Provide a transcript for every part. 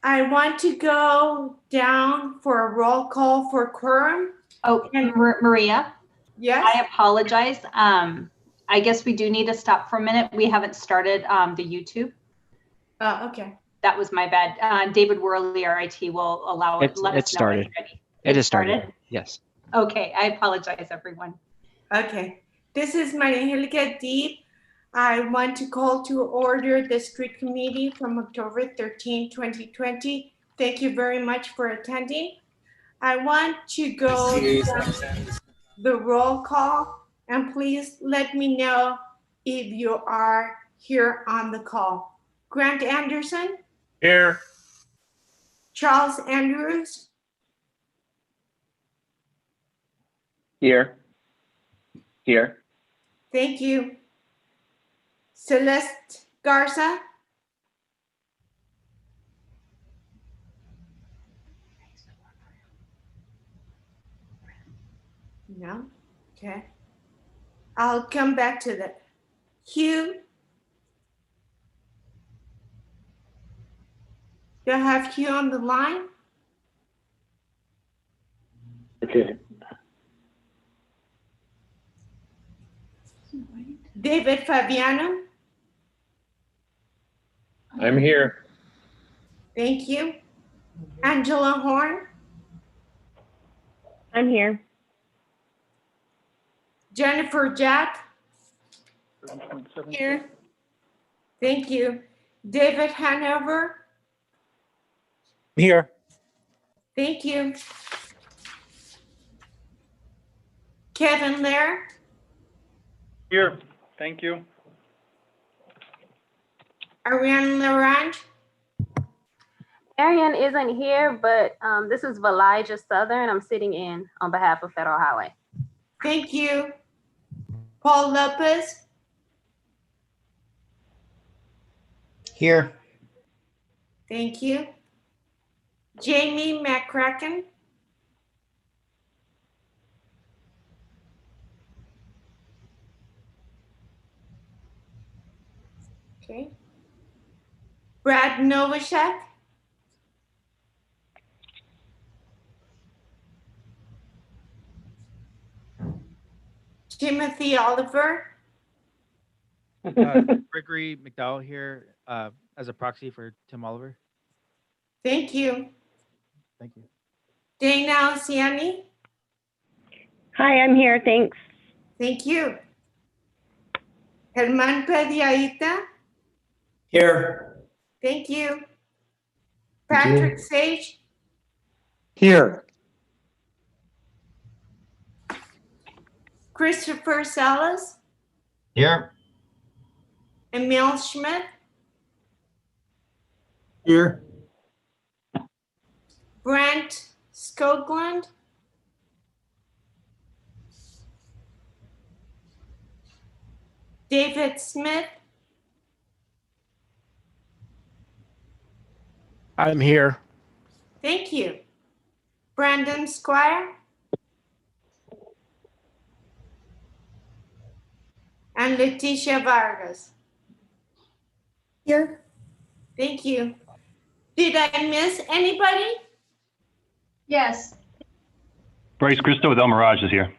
I want to go down for a roll call for quorum. Oh, Maria, Yes. I apologize. I guess we do need to stop for a minute. We haven't started the YouTube. Okay. That was my bad. David Worley, our IT, will allow it. Let us know when it's ready. It has started. Yes. Okay, I apologize, everyone. Okay. This is Maria Angelica Deep. I want to call to order the street committee from October 13, 2020. Thank you very much for attending. I want to go down the roll call, and please let me know if you are here on the call. Grant Anderson. Here. Charles Andrews. Here. Here. Thank you. Celeste Garza. No? Okay. I'll come back to that. Hugh. Do I have Hugh on the line? Okay. David Fabiano. I'm here. Thank you. Angela Horn. I'm here. Jennifer Jack. Here. Thank you. David Hanover. Here. Thank you. Kevin Lair. Here. Thank you. Ariane Larange. Arian isn't here, but this is Valija Southern. I'm sitting in on behalf of Federal Highway. Thank you. Paul Lopez. Here. Thank you. Jamie McCracken. Okay. Brad Novacek. Timothy Oliver. Gregory McDowell here as a proxy for Tim Oliver. Thank you. Thank you. Dana Alciani. Hi, I'm here. Thanks. Thank you. Germán Pediaita. Here. Thank you. Patrick Sage. Here. Christopher Salas. Here. Emil Schmidt. Here. Brent Skoglund. David Smith. I'm here. Thank you. Brandon Squire. And Leticia Vargas. Here. Thank you. Did I miss anybody? Yes. Bryce Christo with El Mirage is here.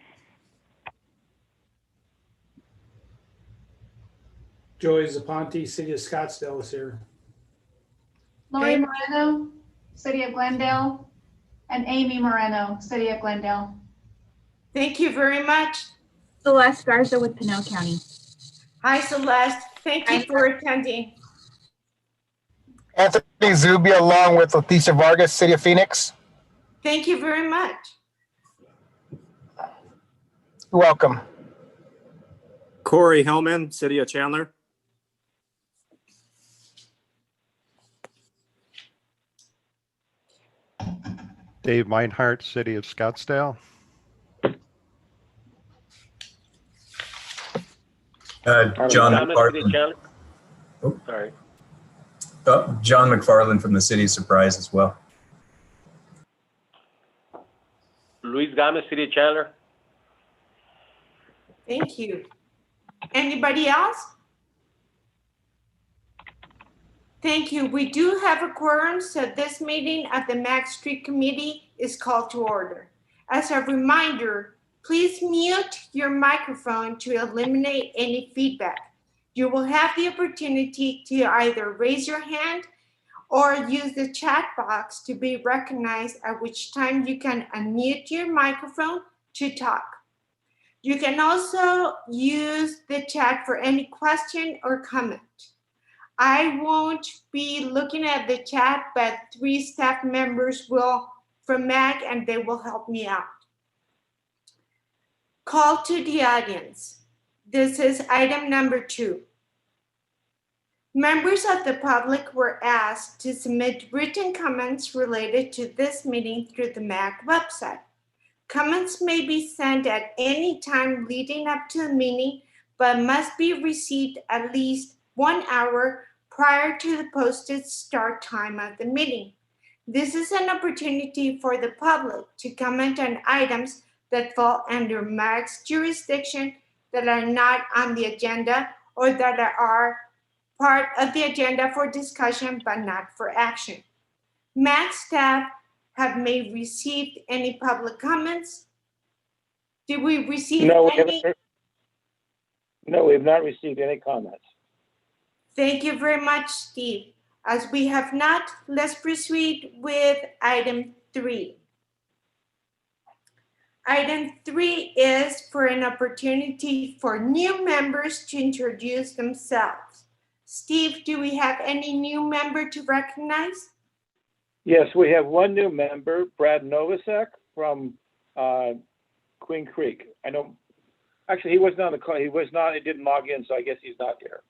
Joey Zaponte, City of Scottsdale is here. Lori Moreno, City of Glendale, and Amy Moreno, City of Glendale. Thank you very much. Celeste Garza with Pinal County. Hi, Celeste. Thank you for attending. Anthony Zubia along with Leticia Vargas, City of Phoenix. Thank you very much. You're welcome. Corey Hellman, City of Chandler. Dave Meinhardt, City of Scottsdale. John McFarland. Oh, sorry. John McFarland from the City of Surprise as well. Luis Gomez, City of Chandler. Thank you. Anybody else? Thank you. We do have a quorum, so this meeting of the MAG Street Committee is called to order. As a reminder, please mute your microphone to eliminate any feedback. You will have the opportunity to either raise your hand or use the chat box to be recognized, at which time you can unmute your microphone to talk. You can also use the chat for any question or comment. I won't be looking at the chat, but 3 staff members will from MAG and they will help me out. Call to the audience. This is item number 2. Members of the public were asked to submit written comments related to this meeting through the MAG website. Comments may be sent at any time leading up to the meeting, but must be received at least 1 hour prior to the posted start time of the meeting. This is an opportunity for the public to comment on items that fall under MAG's jurisdiction that are not on the agenda or that are part of the agenda for discussion but not for action. MAG staff have received any public comments? Did we receive any? No, we have not received any comments. Thank you very much, Steve. As we have not, let's proceed with item 3. Item 3 is for an opportunity for new members to introduce themselves. Steve, do we have any new member to recognize? Yes, we have one new member, Brad Novosek from Queen Creek. I know, actually, he wasn't on the call. He didn't log in, so I guess he's not here.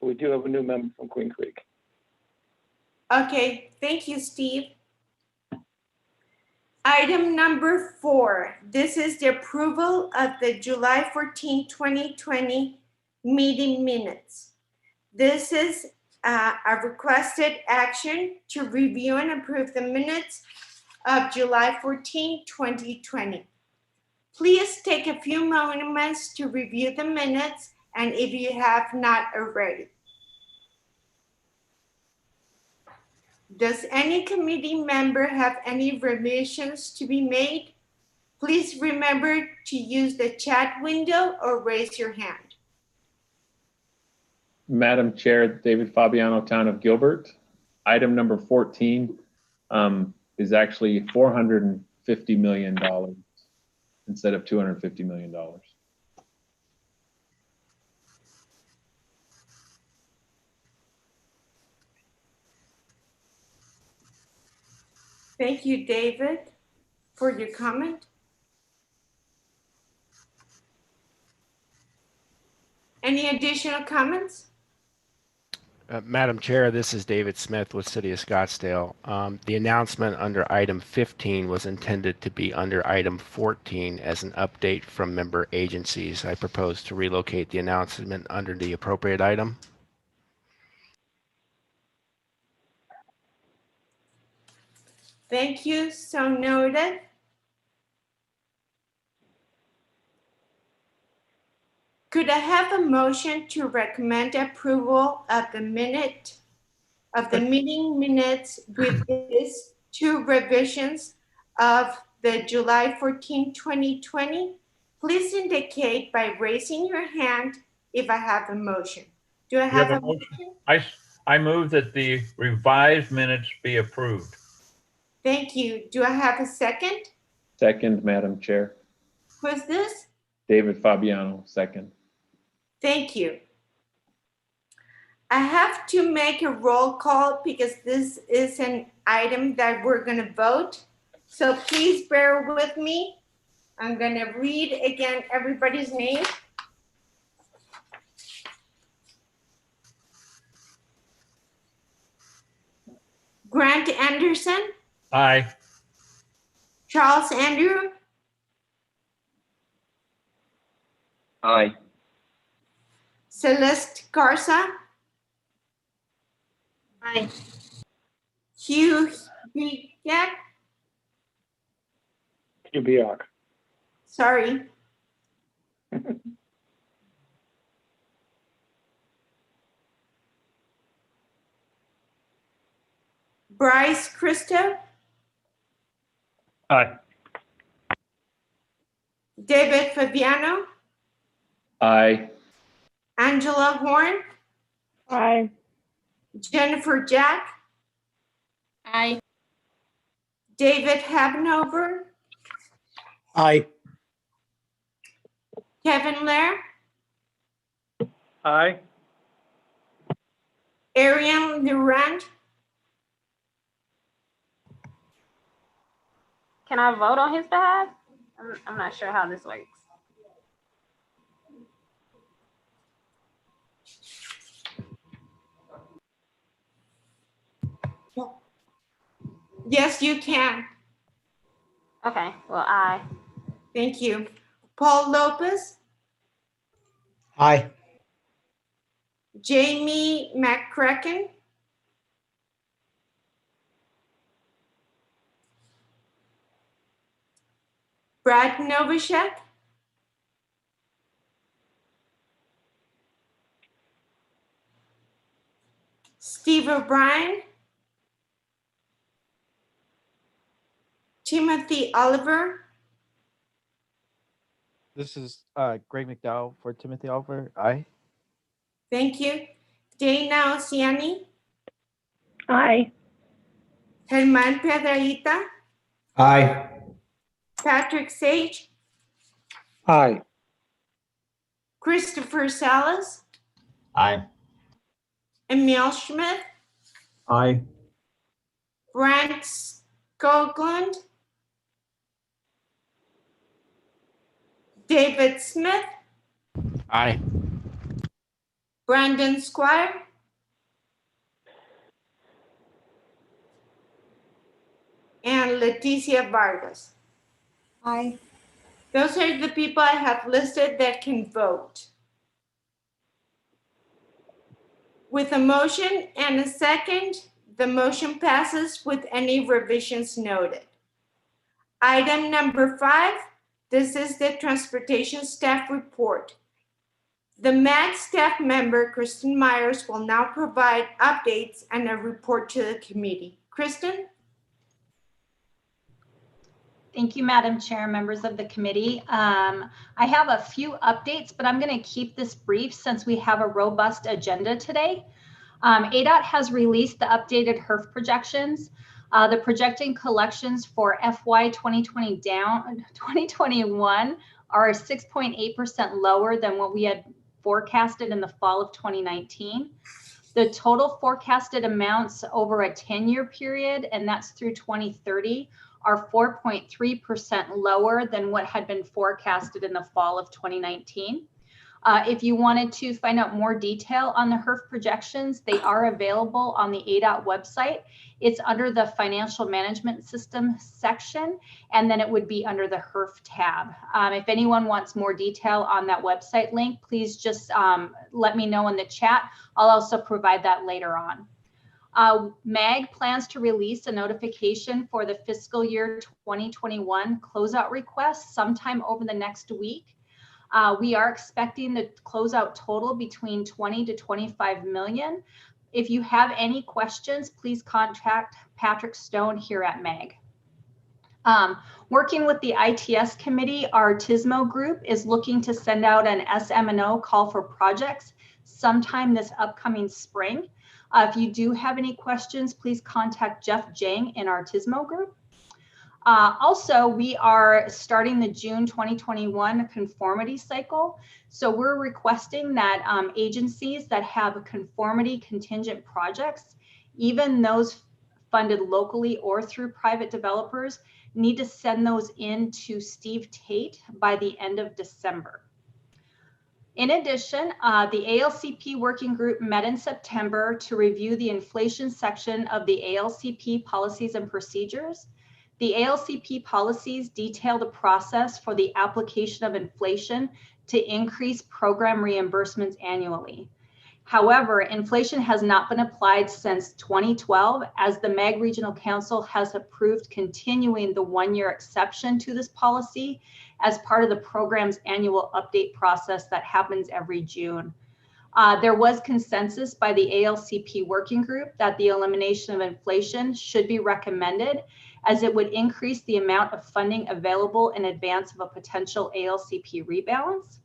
But we do have a new member from Queen Creek. Okay, thank you, Steve. Item number 4. This is the approval of the July 14, 2020 meeting minutes. This is a requested action to review and approve the minutes of July 14, 2020. Please take a few moments to review the minutes, and if you have not already. Does any committee member have any revisions to be made? Please remember to use the chat window or raise your hand. Madam Chair, David Fabiano, Town of Gilbert. Item number 14 is actually $450 million instead of $250 million. Thank you, David, for your comment. Any additional comments? Madam Chair, this is David Smith with City of Scottsdale. The announcement under item 15 was intended to be under item 14 as an update from member agencies. I propose to relocate the announcement under the appropriate item. Thank you, so noted. Could I have a motion to recommend approval of the meeting minutes with these 2 revisions of the July 14, 2020? Please indicate by raising your hand if I have a motion. Do I have a motion? I move that the revised minutes be approved. Thank you. Do I have a second? Second, Madam Chair. Who's this? David Fabiano, second. Thank you. I have to make a roll call because this is an item that we're going to vote. So please bear with me. I'm going to read again everybody's name. Grant Anderson. Aye. Charles Andrew. Aye. Celeste Garza. Aye. Hugh Biak. Kubiak. Sorry. Bryce Christo, Aye. David Fabiano, Aye. Angela Horn, Aye. Jennifer Jack, Aye. David Habnover, Aye. Kevin Lair, Aye. Ariane Durand. Can I vote on his behalf? I'm not sure how this works. Yes, you can. Okay, well, aye. Thank you. Paul Lopez, Aye. Jamie McCracken, Brad Novishek, Steve O'Brien, Timothy Oliver, This is Greg McDowell for Timothy Oliver. Aye. thank you. Dana Oceani, Aye. Germán Pedrahita, Aye. Patrick Sage, Aye. Christopher Salas, Aye. Emil Schmidt, Aye. Brent Skoglund, David Smith, Aye. Brandon Squire, and Leticia Vargas. Aye. Those are the people I have listed that can vote. With a motion and a second, the motion passes with any revisions noted. Item number 5, this is the Transportation Staff Report. The MAG staff member, Kristen Myers, will now provide updates and a report to the committee. Kristen? Thank you, Madam Chair, members of the committee. I have a few updates, but I'm going to keep this brief since we have a robust agenda today. ADOT has released the updated HERF projections. The projecting collections for FY 2021 are 6.8% lower than what we had forecasted in the fall of 2019. The total forecasted amounts over a 10-year period, and that's through 2030, are 4.3% lower than what had been forecasted in the fall of 2019. If you wanted to find out more detail on the HERF projections, they are available on the ADOT website. It's under the Financial Management System section, and then it would be under the HERF tab. If anyone wants more detail on that website link, please just let me know in the chat. I'll also provide that later on. MAG plans to release a notification for the fiscal year 2021 closeout request sometime over the next week. We are expecting the closeout total between 20 to 25 million. If you have any questions, please contact Patrick Stone here at MAG. Working with the ITS committee, our TISMO group is looking to send out an SM&O call for projects sometime this upcoming spring. If you do have any questions, please contact Jeff Jang in our TISMO group. Also, we are starting the June 2021 conformity cycle. So we're requesting that agencies that have conformity contingent projects, even those funded locally or through private developers, need to send those in to Steve Tate by the end of December. In addition, the ALCP working group met in September to review the inflation section of the ALCP policies and procedures. The ALCP policies detail the process for the application of inflation to increase program reimbursements annually. However, inflation has not been applied since 2012, as the MAG Regional Council has approved continuing the one-year exception to this policy as part of the program's annual update process that happens every June. There was consensus by the ALCP working group that the elimination of inflation should be recommended, as it would increase the amount of funding available in advance of a potential ALCP rebalance.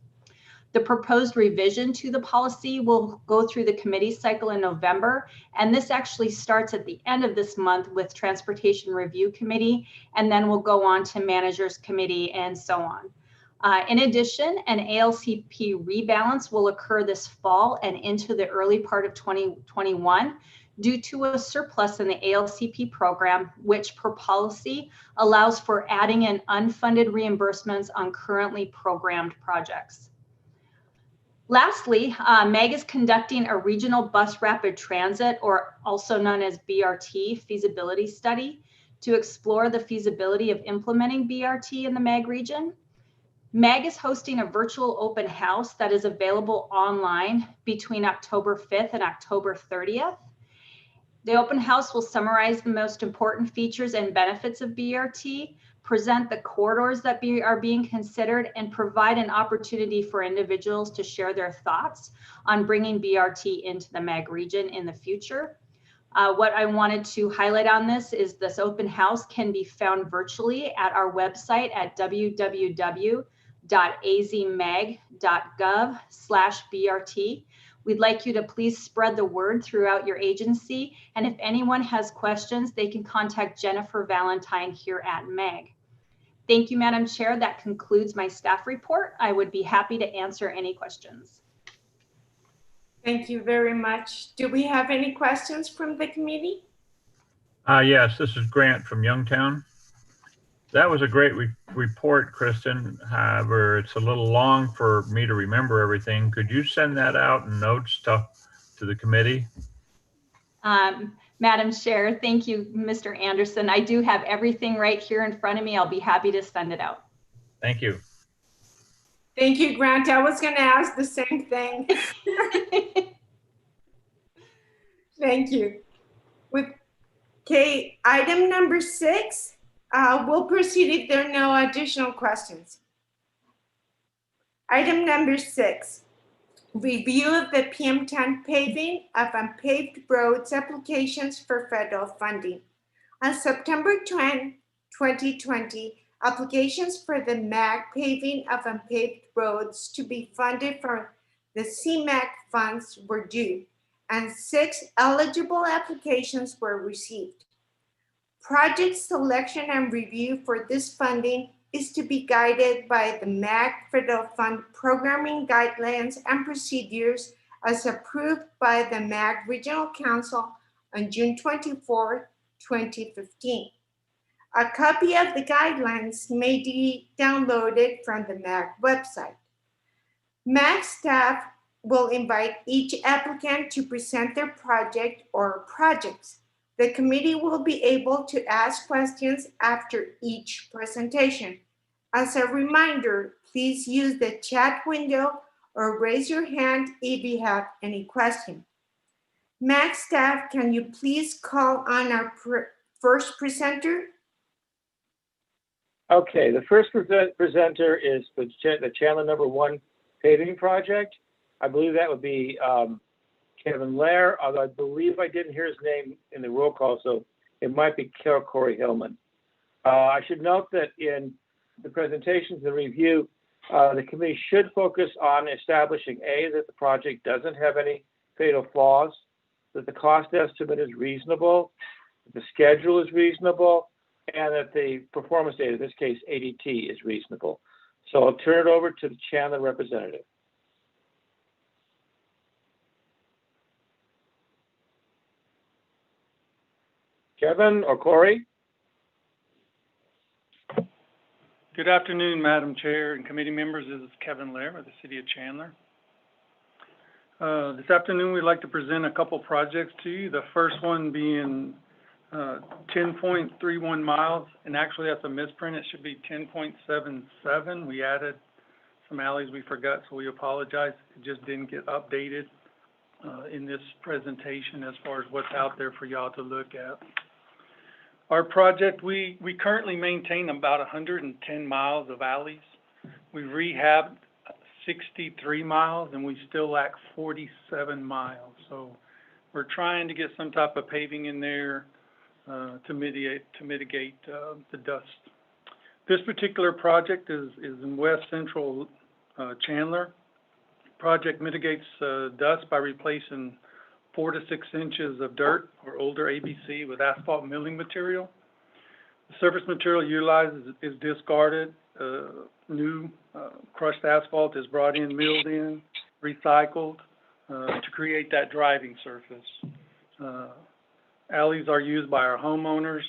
The proposed revision to the policy will go through the committee cycle in November, and this actually starts at the end of this month with Transportation Review Committee, and then will go on to Managers Committee and so on. In addition, an ALCP rebalance will occur this fall and into the early part of 2021 due to a surplus in the ALCP program, which per policy allows for adding in unfunded reimbursements on currently programmed projects. Lastly, MAG is conducting a regional bus rapid transit, or also known as BRT, feasibility study to explore the feasibility of implementing BRT in the MAG region. MAG is hosting a virtual open house that is available online between October 5th and October 30th. The open house will summarize the most important features and benefits of BRT, present the corridors that are being considered, and provide an opportunity for individuals to share their thoughts on bringing BRT into the MAG region in the future. What I wanted to highlight on this is this open house can be found virtually at our website at www.azmag.gov/BRT. We'd like you to please spread the word throughout your agency. And if anyone has questions, they can contact Jennifer Valentine here at MAG. Thank you, Madam Chair. That concludes my staff report. I would be happy to answer any questions. Thank you very much. Do we have any questions from the committee? Yes, this is Grant from Youngtown. That was a great report, Kristen. However, it's a little long for me to remember everything. Could you send that out in notes to the committee? Madam Chair, thank you, Mr. Anderson. I do have everything right here in front of me. I'll be happy to send it out. Thank you. Thank you, Grant. I was going to ask the same thing. Thank you. Okay, item number 6. We'll proceed if there are no additional questions. Item number 6, review of the PM10 paving of unpaved roads applications for federal funding. On September 10, 2020, applications for the MAG paving of unpaved roads to be funded from the CMAG funds were due, and 6 eligible applications were received. Project selection and review for this funding is to be guided by the MAG Federal Fund Programming Guidelines and Procedures as approved by the MAG Regional Council on June 24, 2015. A copy of the guidelines may be downloaded from the MAG website. MAG staff will invite each applicant to present their project or projects. The committee will be able to ask questions after each presentation. As a reminder, please use the chat window or raise your hand if you have any question. MAG staff, can you please call on our first presenter? Okay, the first presenter is the Chandler number 1 paving project. I believe that would be Kevin Lair, although I believe I didn't hear his name in the roll call, so it might be Corey Hillman. I should note that in the presentations, the review, the committee should focus on establishing A, that the project doesn't have any fatal flaws, that the cost estimate is reasonable, that the schedule is reasonable, and that the performance data, in this case ADT, is reasonable. So I'll turn it over to the Chandler representative. Kevin or Corey? Good afternoon, Madam Chair and committee members. This is Kevin Lair with the City of Chandler. This afternoon, we'd like to present a couple projects to you. The first one being 10.31 miles, and actually that's a misprint. It should be 10.77. We added some alleys we forgot, so we apologize. It just didn't get updated in this presentation as far as what's out there for y'all to look at. Our project, we currently maintain about 110 miles of alleys. We rehabbed 63 miles, and we still lack 47 miles. So we're trying to get some type of paving in there to mitigate the dust. This particular project is in west central Chandler. Project mitigates dust by replacing 4 to 6 inches of dirt or older ABC with asphalt milling material. The surface material utilized is discarded. New crushed asphalt is brought in, milled in, recycled to create that driving surface. Alleys are used by our homeowners,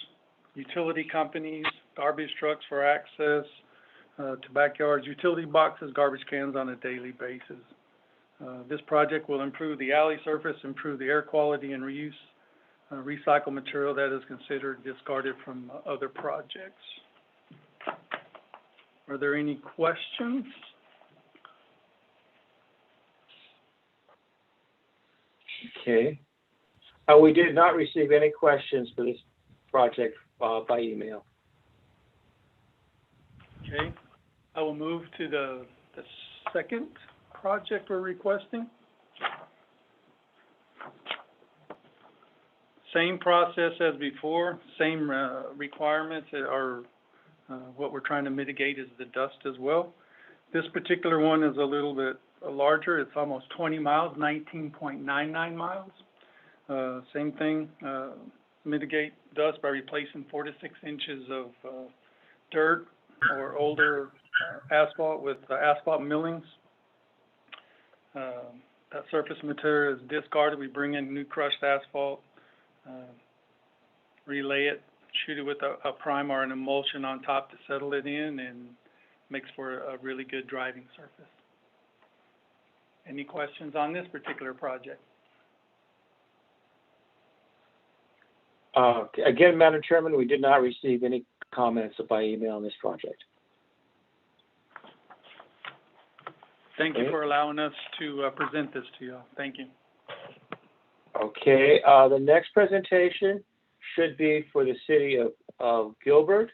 utility companies, garbage trucks for access to backyards, utility boxes, garbage cans on a daily basis. This project will improve the alley surface, improve the air quality, and reuse recycled material that is considered discarded from other projects. Are there any questions? Okay. We did not receive any questions for this project by email. Okay. I will move to the second project we're requesting. Same process as before, same requirements are what we're trying to mitigate is the dust as well. This particular one is a little bit larger. It's almost 20 miles, 19.99 miles. Same thing, mitigate dust by replacing 4 to 6 inches of dirt or older asphalt with asphalt millings. That surface material is discarded. We bring in new crushed asphalt, relay it, shoot it with a prime or an emulsion on top to settle it in, and makes for a really good driving surface. Any questions on this particular project? Again, Madam Chairman, we did not receive any comments by email on this project. Thank you for allowing us to present this to you all. Thank you. Okay, the next presentation should be for the city of Gilbert,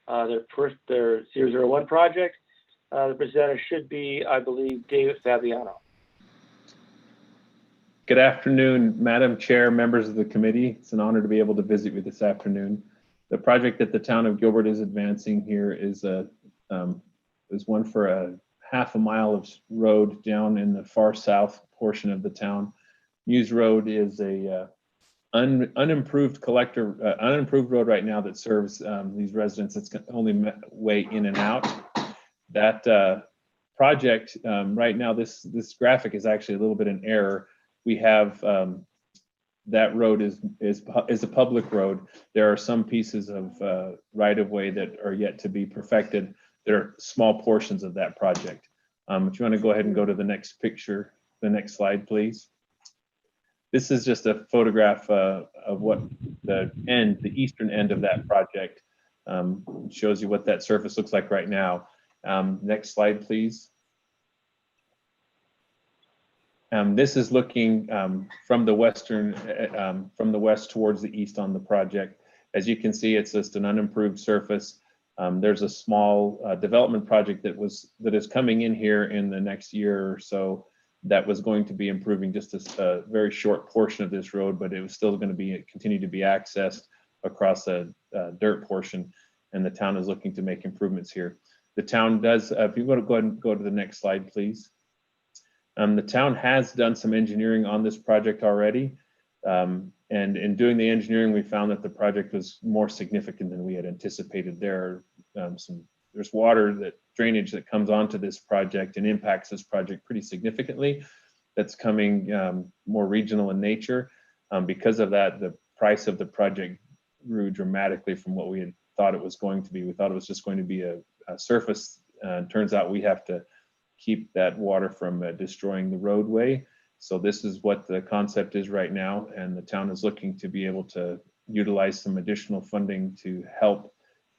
their 001 project. The presenter should be, I believe, David Fabiano. Good afternoon, Madam Chair, members of the committee. It's an honor to be able to visit you this afternoon. The project that the town of Gilbert is advancing here is one for a half a mile of road down in the far south portion of the town. Muse Road is a unimproved unimproved road right now that serves these residents. It's only way in and out. That project right now, this graphic is actually a little bit in error. We have that road is a public road. There are some pieces of right-of-way that are yet to be perfected. There are small portions of that project. If you want to go ahead and go to the next picture, the next slide, please. This is just a photograph of what the eastern end of that project shows you what that surface looks like right now. Next slide, please. This is looking from the west towards the east on the project. As you can see, it's just an unimproved surface. There's a small development project that is coming in here in the next year or so that was going to be improving just a very short portion of this road, but it was still going to continue to be accessed across a dirt portion, and the town is looking to make improvements here. The town does, if you want to go ahead and go to the next slide, please. The town has done some engineering on this project already. And in doing the engineering, we found that the project was more significant than we had anticipated. There's drainage that comes onto this project and impacts this project pretty significantly. That's coming more regional in nature. Because of that, the price of the project grew dramatically from what we had thought it was going to be. We thought it was just going to be a surface. Turns out we have to keep that water from destroying the roadway. So this is what the concept is right now, and the town is looking to be able to utilize some additional funding to help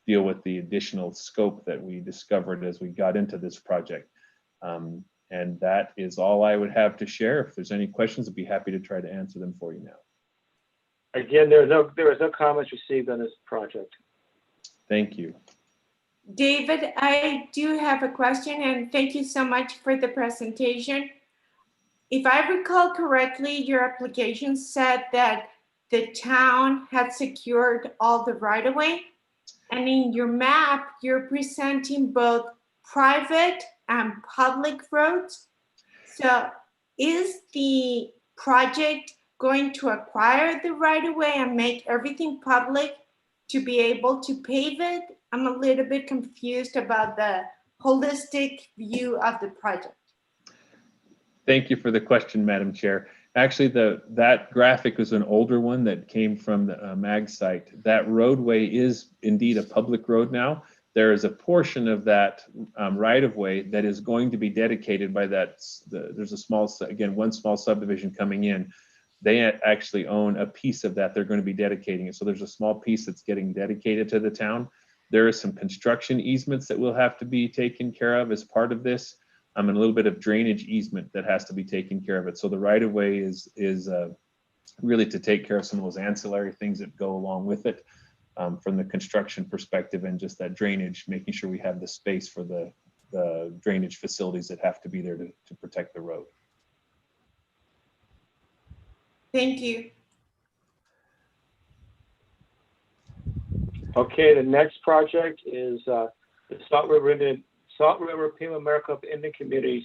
deal with the additional scope that we discovered as we got into this project. And that is all I would have to share. If there's any questions, I'd be happy to try to answer them for you now. Again, there was no comments received on this project. Thank you. David, I do have a question, and thank you so much for the presentation. If I recall correctly, your application said that the town had secured all the right-of-way, and in your map, you're presenting both private and public roads. So is the project going to acquire the right-of-way and make everything public to be able to pave it? I'm a little bit confused about the holistic view of the project. Thank you for the question, Madam Chair. Actually, that graphic was an older one that came from the MAG site. That roadway is indeed a public road now. There is a portion of that right-of-way that is going to be dedicated by that. There's a small, again, one small subdivision coming in. They actually own a piece of that. They're going to be dedicating it. So there's a small piece that's getting dedicated to the town. There are some construction easements that will have to be taken care of as part of this. And a little bit of drainage easement that has to be taken care of it. So the right-of-way is really to take care of some of those ancillary things that go along with it from the construction perspective, and just that drainage, making sure we have the space for the drainage facilities that have to be there to protect the road. Thank you. Okay, the next project is the Salt River Pinal Maricopa Indian Communities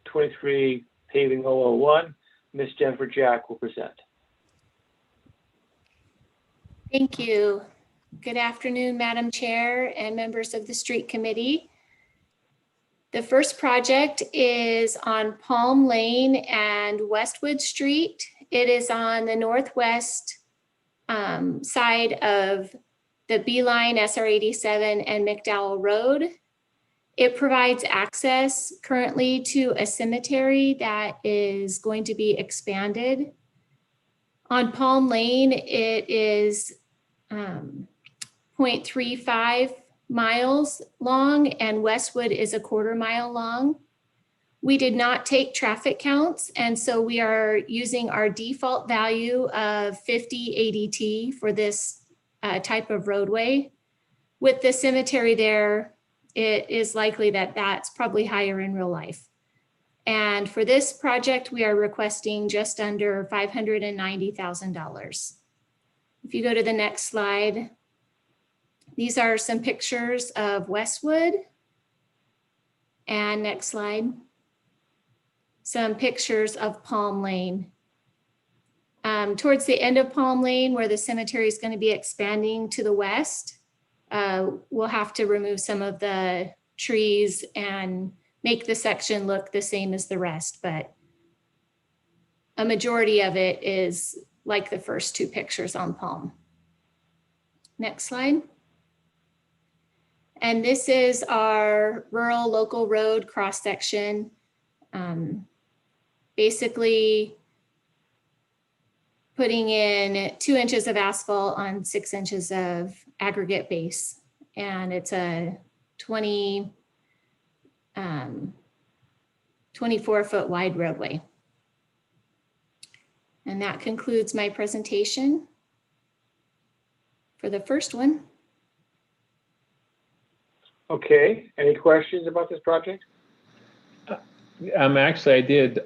23 Paving 001. Ms. Jennifer Jack will present. Thank you. Good afternoon, Madam Chair and members of the Street Committee. The first project is on Palm Lane and Westwood Street. It is on the northwest side of the Beeline, SR 87 and McDowell Road. It provides access currently to a cemetery that is going to be expanded. On Palm Lane, it is 0.35 miles long, and Westwood is a 1/4 mile long. We did not take traffic counts, and so we are using our default value of 50 ADT for this type of roadway. With the cemetery there, it is likely that that's probably higher in real life. And for this project, we are requesting just under $590,000. If you go to the next slide, these are some pictures of Westwood. And next slide, some pictures of Palm Lane. Towards the end of Palm Lane, where the cemetery is going to be expanding to the west, we'll have to remove some of the trees and make the section look the same as the rest, but a majority of it is like the first two pictures on Palm. Next slide. And this is our rural local road cross section. Basically putting in 2 inches of asphalt on 6 inches of aggregate base. And it's a 24-foot wide roadway. And that concludes my presentation for the first one. Okay, any questions about this project? Actually, I did.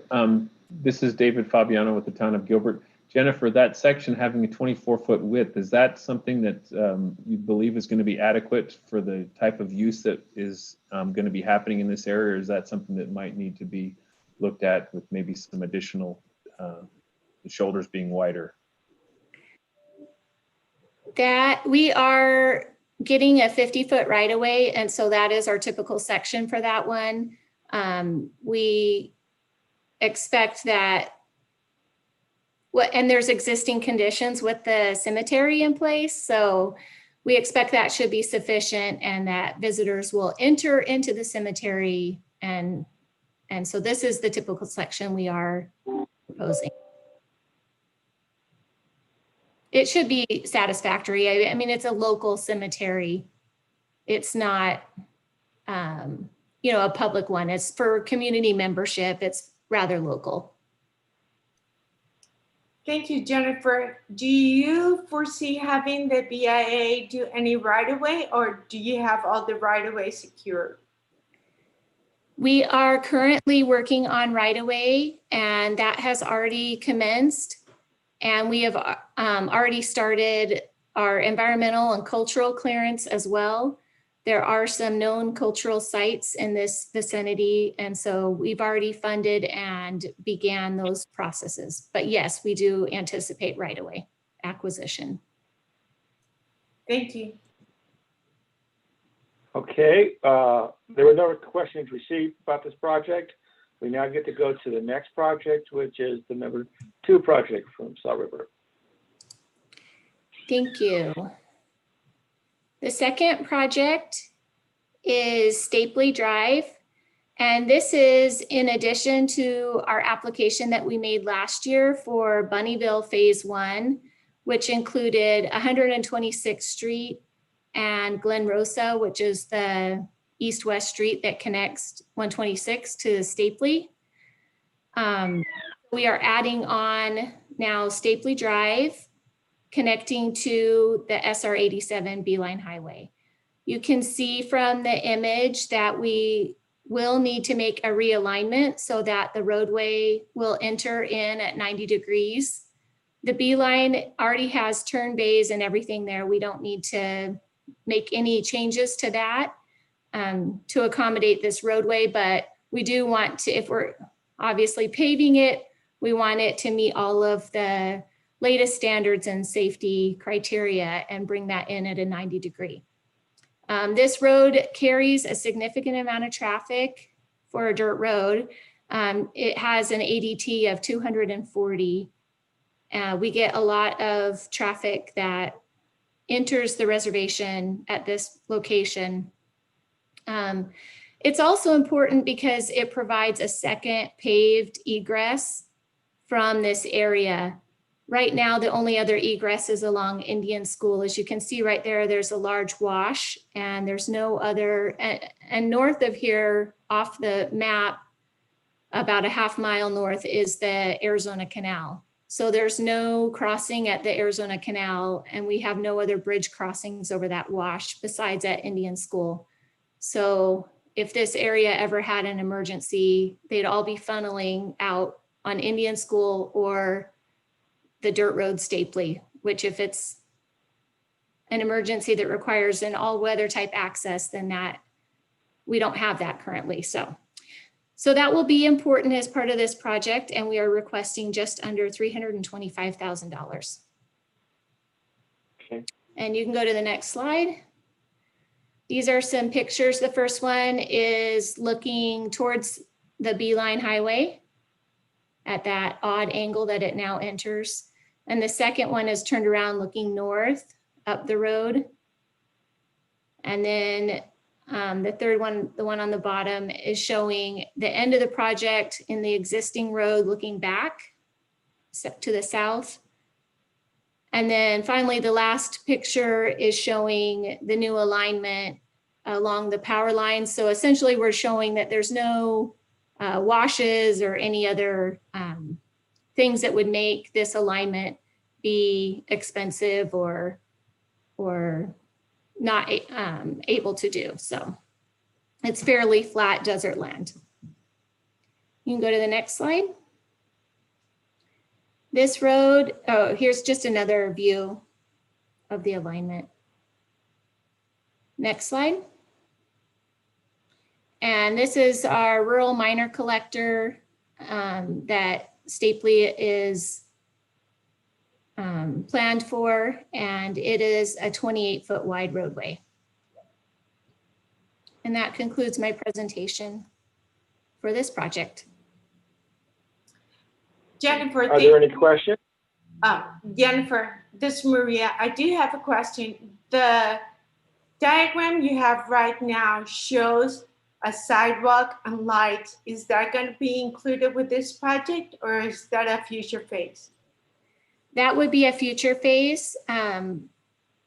This is David Fabiano with the town of Gilbert. Jennifer, that section having a 24-foot width, is that something that you believe is going to be adequate for the type of use that is going to be happening in this area, or is that something that might need to be looked at with maybe some additional, the shoulders being wider? That we are getting a 50-foot right-of-way, and so that is our typical section for that one. We expect that, and there's existing conditions with the cemetery in place, so we expect that should be sufficient and that visitors will enter into the cemetery, and so this is the typical section we are proposing. It should be satisfactory. I mean, it's a local cemetery. It's not, a public one. It's for community membership. It's rather local. Thank you, Jennifer. Do you foresee having the BIA do any right-of-way, or do you have all the right-of-way secured? We are currently working on right-of-way, and that has already commenced. And we have already started our environmental and cultural clearance as well. There are some known cultural sites in this vicinity, and so we've already funded and began those processes. But yes, we do anticipate right-of-way acquisition. Thank you. Okay, there were no questions received about this project. We now get to go to the next project, which is the number 2 project from Saw River. Thank you. The second project is Stapley Drive. And this is in addition to our application that we made last year for Bunnyville Phase 1, which included 126th Street and Glen Rosa, which is the east-west street that connects 126 to Stapley. We are adding on now Stapley Drive, connecting to the SR 87 Beeline Highway. You can see from the image that we will need to make a realignment so that the roadway will enter in at 90 degrees. The Beeline already has turn bays and everything there. We don't need to make any changes to that to accommodate this roadway, but we do want to, if we're obviously paving it, we want it to meet all of the latest standards and safety criteria and bring that in at a 90 degree. This road carries a significant amount of traffic for a dirt road. It has an ADT of 240. We get a lot of traffic that enters the reservation at this location. It's also important because it provides a second paved egress from this area. Right now, the only other egress is along Indian School. As you can see right there, there's a large wash and there's no other, and north of here off the map, about a half mile north is the Arizona Canal. So there's no crossing at the Arizona Canal, and we have no other bridge crossings over that wash besides at Indian School. So if this area ever had an emergency, they'd all be funneling out on Indian School or the dirt road Stapley, which if it's an emergency that requires an all-weather type access, then that we don't have that currently. So that will be important as part of this project, and we are requesting just under $325,000. Okay. And you can go to the next slide. These are some pictures. The first one is looking towards the Beeline Highway at that odd angle that it now enters. And the second one is turned around looking north up the road. And then the third one, the one on the bottom, is showing the end of the project in the existing road looking back to the south. And then finally, the last picture is showing the new alignment along the power line. So essentially, we're showing that there's no washes or any other things that would make this alignment be expensive or not able to do. So it's fairly flat desert land. You can go to the next slide. This road, oh, here's just another view of the alignment. Next slide. And this is our rural minor collector that Stapley is planned for, and it is a 28-foot wide roadway. And that concludes my presentation for this project. Jennifer, Are there any questions? Jennifer, this is Maria. I do have a question. The diagram you have right now shows a sidewalk and lights. Is that going to be included with this project, or is that a future phase? That would be a future phase.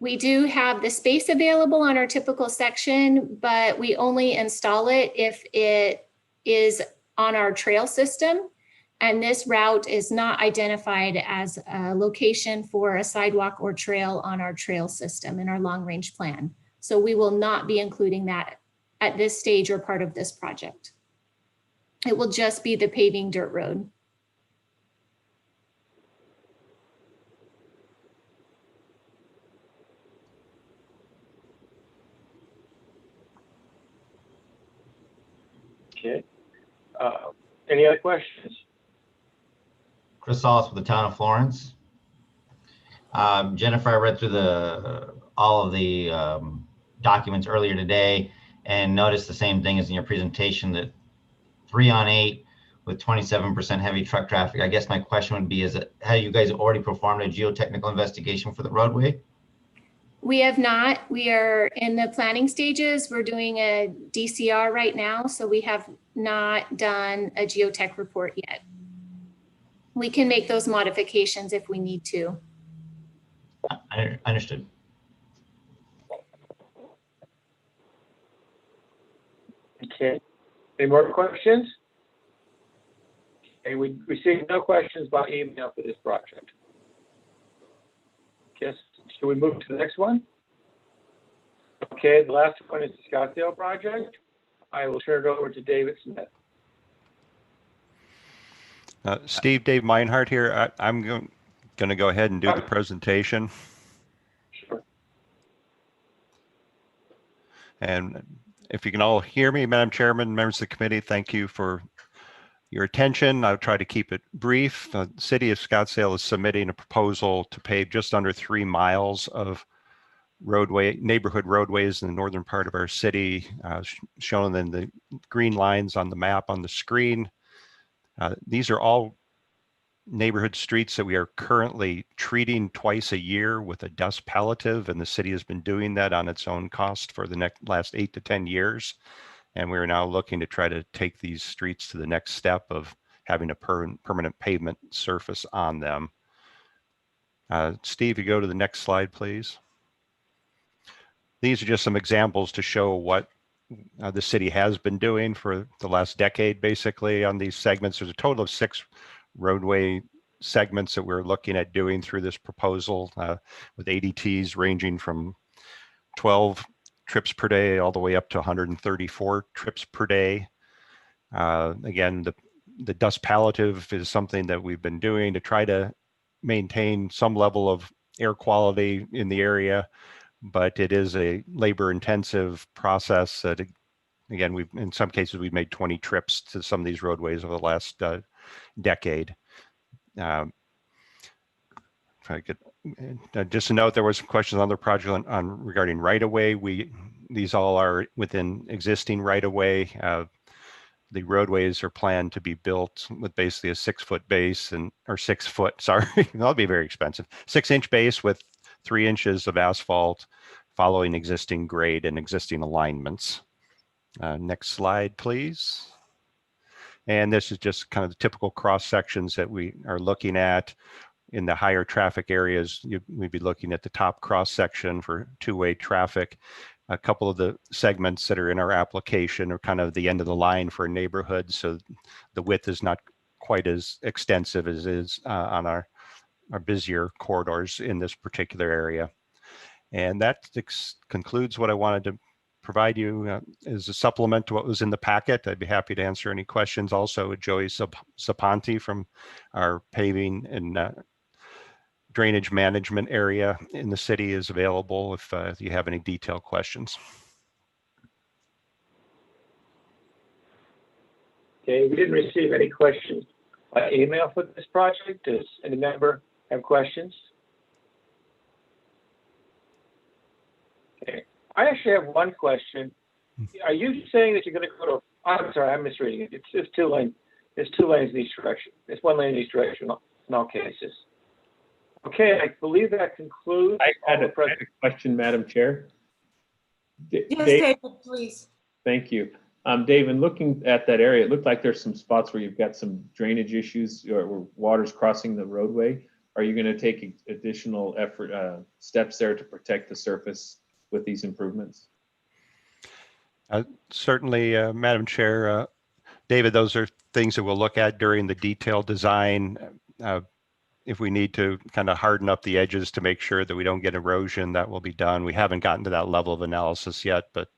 We do have the space available on our typical section, but we only install it if it is on our trail system. And this route is not identified as a location for a sidewalk or trail on our trail system in our long-range plan. So we will not be including that at this stage or part of this project. It will just be the paving dirt road. Okay. Any other questions? Chris Salas with the town of Florence. Jennifer, I read through all of the documents earlier today and noticed the same thing as in your presentation, that 3 on 8 with 27% heavy truck traffic. I guess my question would be, have you guys already performed a geotechnical investigation for the roadway? We have not. We are in the planning stages. We're doing a DCR right now, so we have not done a geotech report yet. We can make those modifications if we need to. I understood. Okay. Any more questions? Okay, we received no questions by email for this project. Guess, should we move to the next one? Okay, the last one is the Scottsdale project. I will turn it over to David Smith. Steve, Dave Meinhardt here. I'm going to go ahead and do the presentation. Sure. And if you can all hear me, Madam Chairman, members of the committee, thank you for your attention. I'll try to keep it brief. The City of Scottsdale is submitting a proposal to pave just under 3 miles of neighborhood roadways in the northern part of our city, shown in the green lines on the map on the screen. These are all neighborhood streets that we are currently treating twice a year with a dust palliative, and the city has been doing that on its own cost for the last 8 to 10 years. And we're now looking to try to take these streets to the next step of having a permanent pavement surface on them. Steve, you go to the next slide, please. These are just some examples to show what the city has been doing for the last decade, basically, on these segments. There's a total of 6 roadway segments that we're looking at doing through this proposal, with ADTs ranging from 12 trips per day all the way up to 134 trips per day. Again, the dust palliative is something that we've been doing to try to maintain some level of air quality in the area, but it is a labor-intensive process that, again, in some cases, we've made 20 trips to some of these roadways over the last decade. Just to note, there was some questions on the project regarding right-of-way. These all are within existing right-of-way. The roadways are planned to be built with basically a 6-foot base or 6 foot, sorry, that'll be very expensive, 6-inch base with 3 inches of asphalt following existing grade and existing alignments. Next slide, please. And this is just kind of the typical cross sections that we are looking at. In the higher traffic areas, we'd be looking at the top cross section for 2-way traffic. A couple of the segments that are in our application are kind of the end of the line for a neighborhood, so the width is not quite as extensive as is on our busier corridors in this particular area. And that concludes what I wanted to provide you as a supplement to what was in the packet. I'd be happy to answer any questions. Also, Joey Saponti from our paving and drainage management area in the city is available if you have any detailed questions. Okay, we didn't receive any questions by email for this project. Does any member have questions? Okay, I actually have one question. Are you saying that you're going to go to, I'm sorry, I'm misreading it. It's 2 lanes. There's 2 lanes in each direction. It's 1 lane in each direction in all cases. Okay, I believe that concludes. I had a question, Madam Chair. Yes, David, please. Thank you. Dave, in looking at that area, it looked like there's some spots where you've got some drainage issues or where water's crossing the roadway. Are you going to take additional steps there to protect the surface with these improvements? Certainly, Madam Chair. David, those are things that we'll look at during the detailed design. If we need to kind of harden up the edges to make sure that we don't get erosion, that will be done. We haven't gotten to that level of analysis yet, but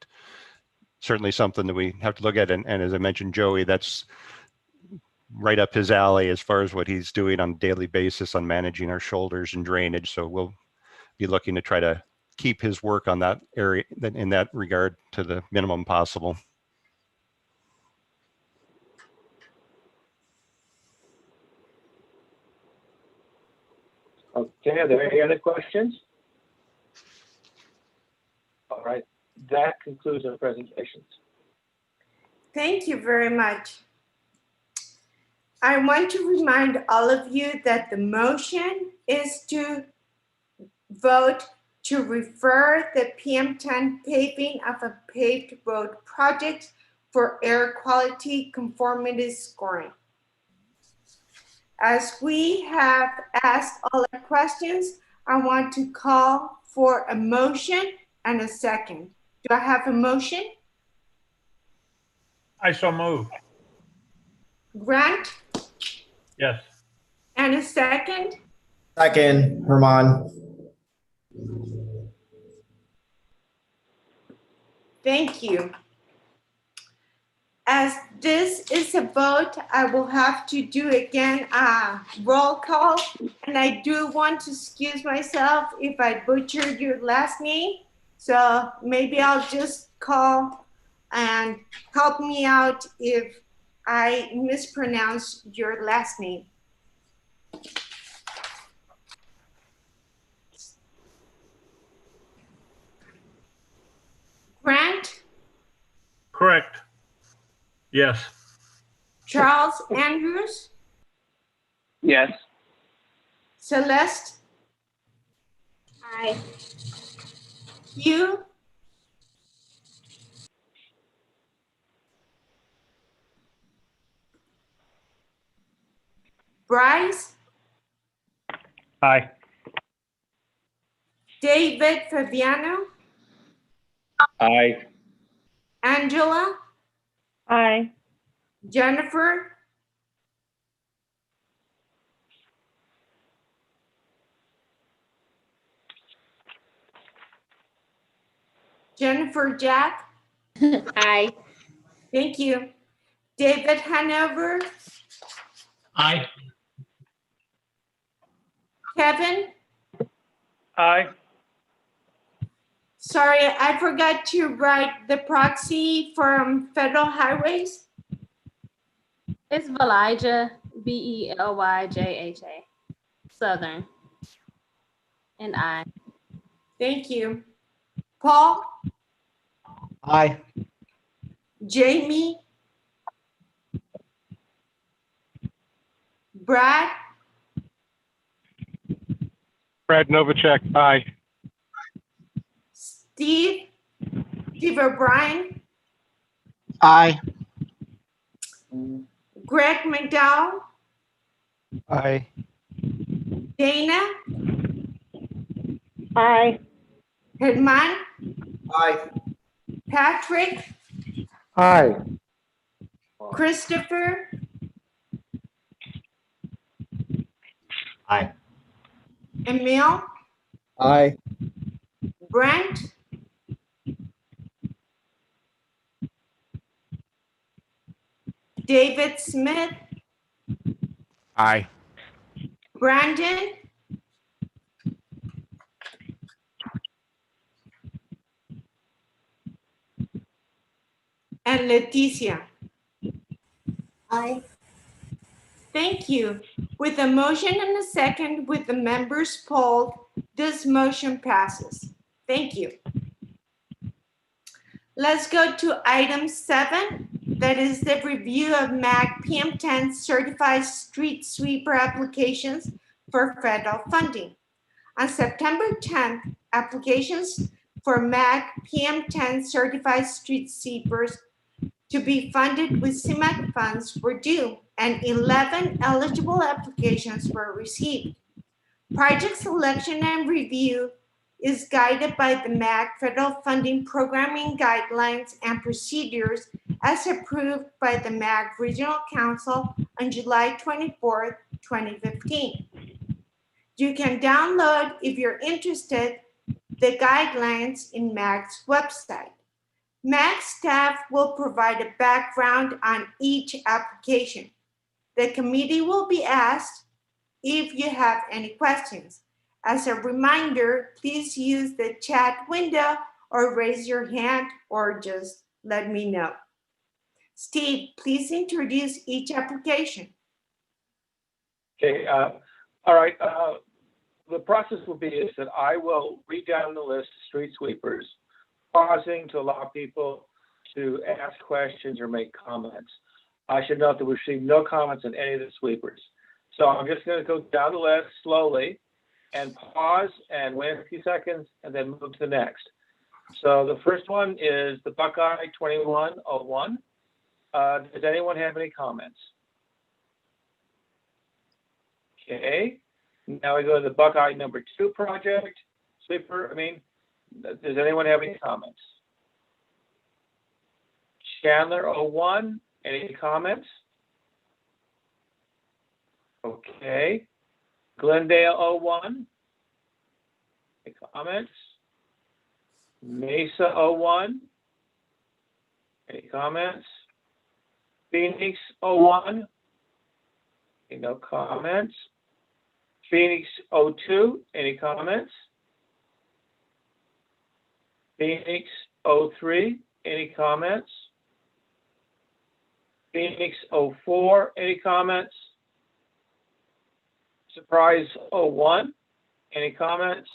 certainly something that we have to look at. And as I mentioned, Joey, that's right up his alley as far as what he's doing on a daily basis on managing our shoulders and drainage. So we'll be looking to try to keep his work on that area in that regard to the minimum possible. Okay, are there any other questions? All right, that concludes our presentations. Thank you very much. I want to remind all of you that the motion is to vote to refer the PM10 paving of a paved road project for air quality conformity scoring. As we have asked all our questions, I want to call for a motion and a second. Do I have a motion? I so move. Grant? Yes. And a second? Second, Herman. Thank you. As this is a vote, I will have to do again a roll call. And I do want to excuse myself if I butchered your last name. So maybe I'll just call and help me out if I mispronounce your last name. Grant? Correct. Yes. Charles Andrews? Yes. Celeste? Aye. Hugh? Bryce? Aye. David Fabiano? Aye. Angela? Aye. Jennifer? Jennifer Jack? Aye. Thank you. David Hanover? Aye. Kevin? Aye. Sorry, I forgot to write the proxy from Federal Highways. It's Velijah, Belyjha, Southern. And I. Thank you. Paul? Aye. Jamie? Brad? Brad Novacek, aye. Steve O'Brien? Aye. Greg McDowell? Aye. Dana? Aye. Herman? Aye. Patrick? Aye. Christopher? Aye. Emil? Aye. Brent? David Smith? Aye. Brandon? And Leticia? Aye. Thank you. With a motion and a second with the members polled, this motion passes. Thank you. Let's go to item 7. That is the review of MAG PM10 certified street sweeper applications for federal funding. On September 10th, applications for MAG PM10 certified street sweepers to be funded with CMAQ funds were due, and 11 eligible applications were received. Project selection and review is guided by the MAG federal funding programming guidelines and procedures as approved by the MAG Regional Council on July 24th, 2015. You can download, if you're interested, the guidelines in MAG's website. MAG staff will provide a background on each application. The committee will be asked if you have any questions. As a reminder, please use the chat window or raise your hand or just let me know. Steve, please introduce each application. Okay, all right. The process will be is that I will read down the list of street sweepers, pausing to allow people to ask questions or make comments. I should note that we received no comments on any of the sweepers. So I'm just going to go down the list slowly and pause and wait a few seconds and then move to the next. So the first one is the Buckeye 2101. Does anyone have any comments? Okay. Now we go to the Buckeye number 2 project. Sweeper, does anyone have any comments? Chandler 01, any comments? Okay. Glendale 01, any comments? Mesa 01, any comments? Phoenix 01, no comments. Phoenix 02, any comments? Phoenix 03, any comments? Phoenix 04, any comments? Surprise 01, any comments?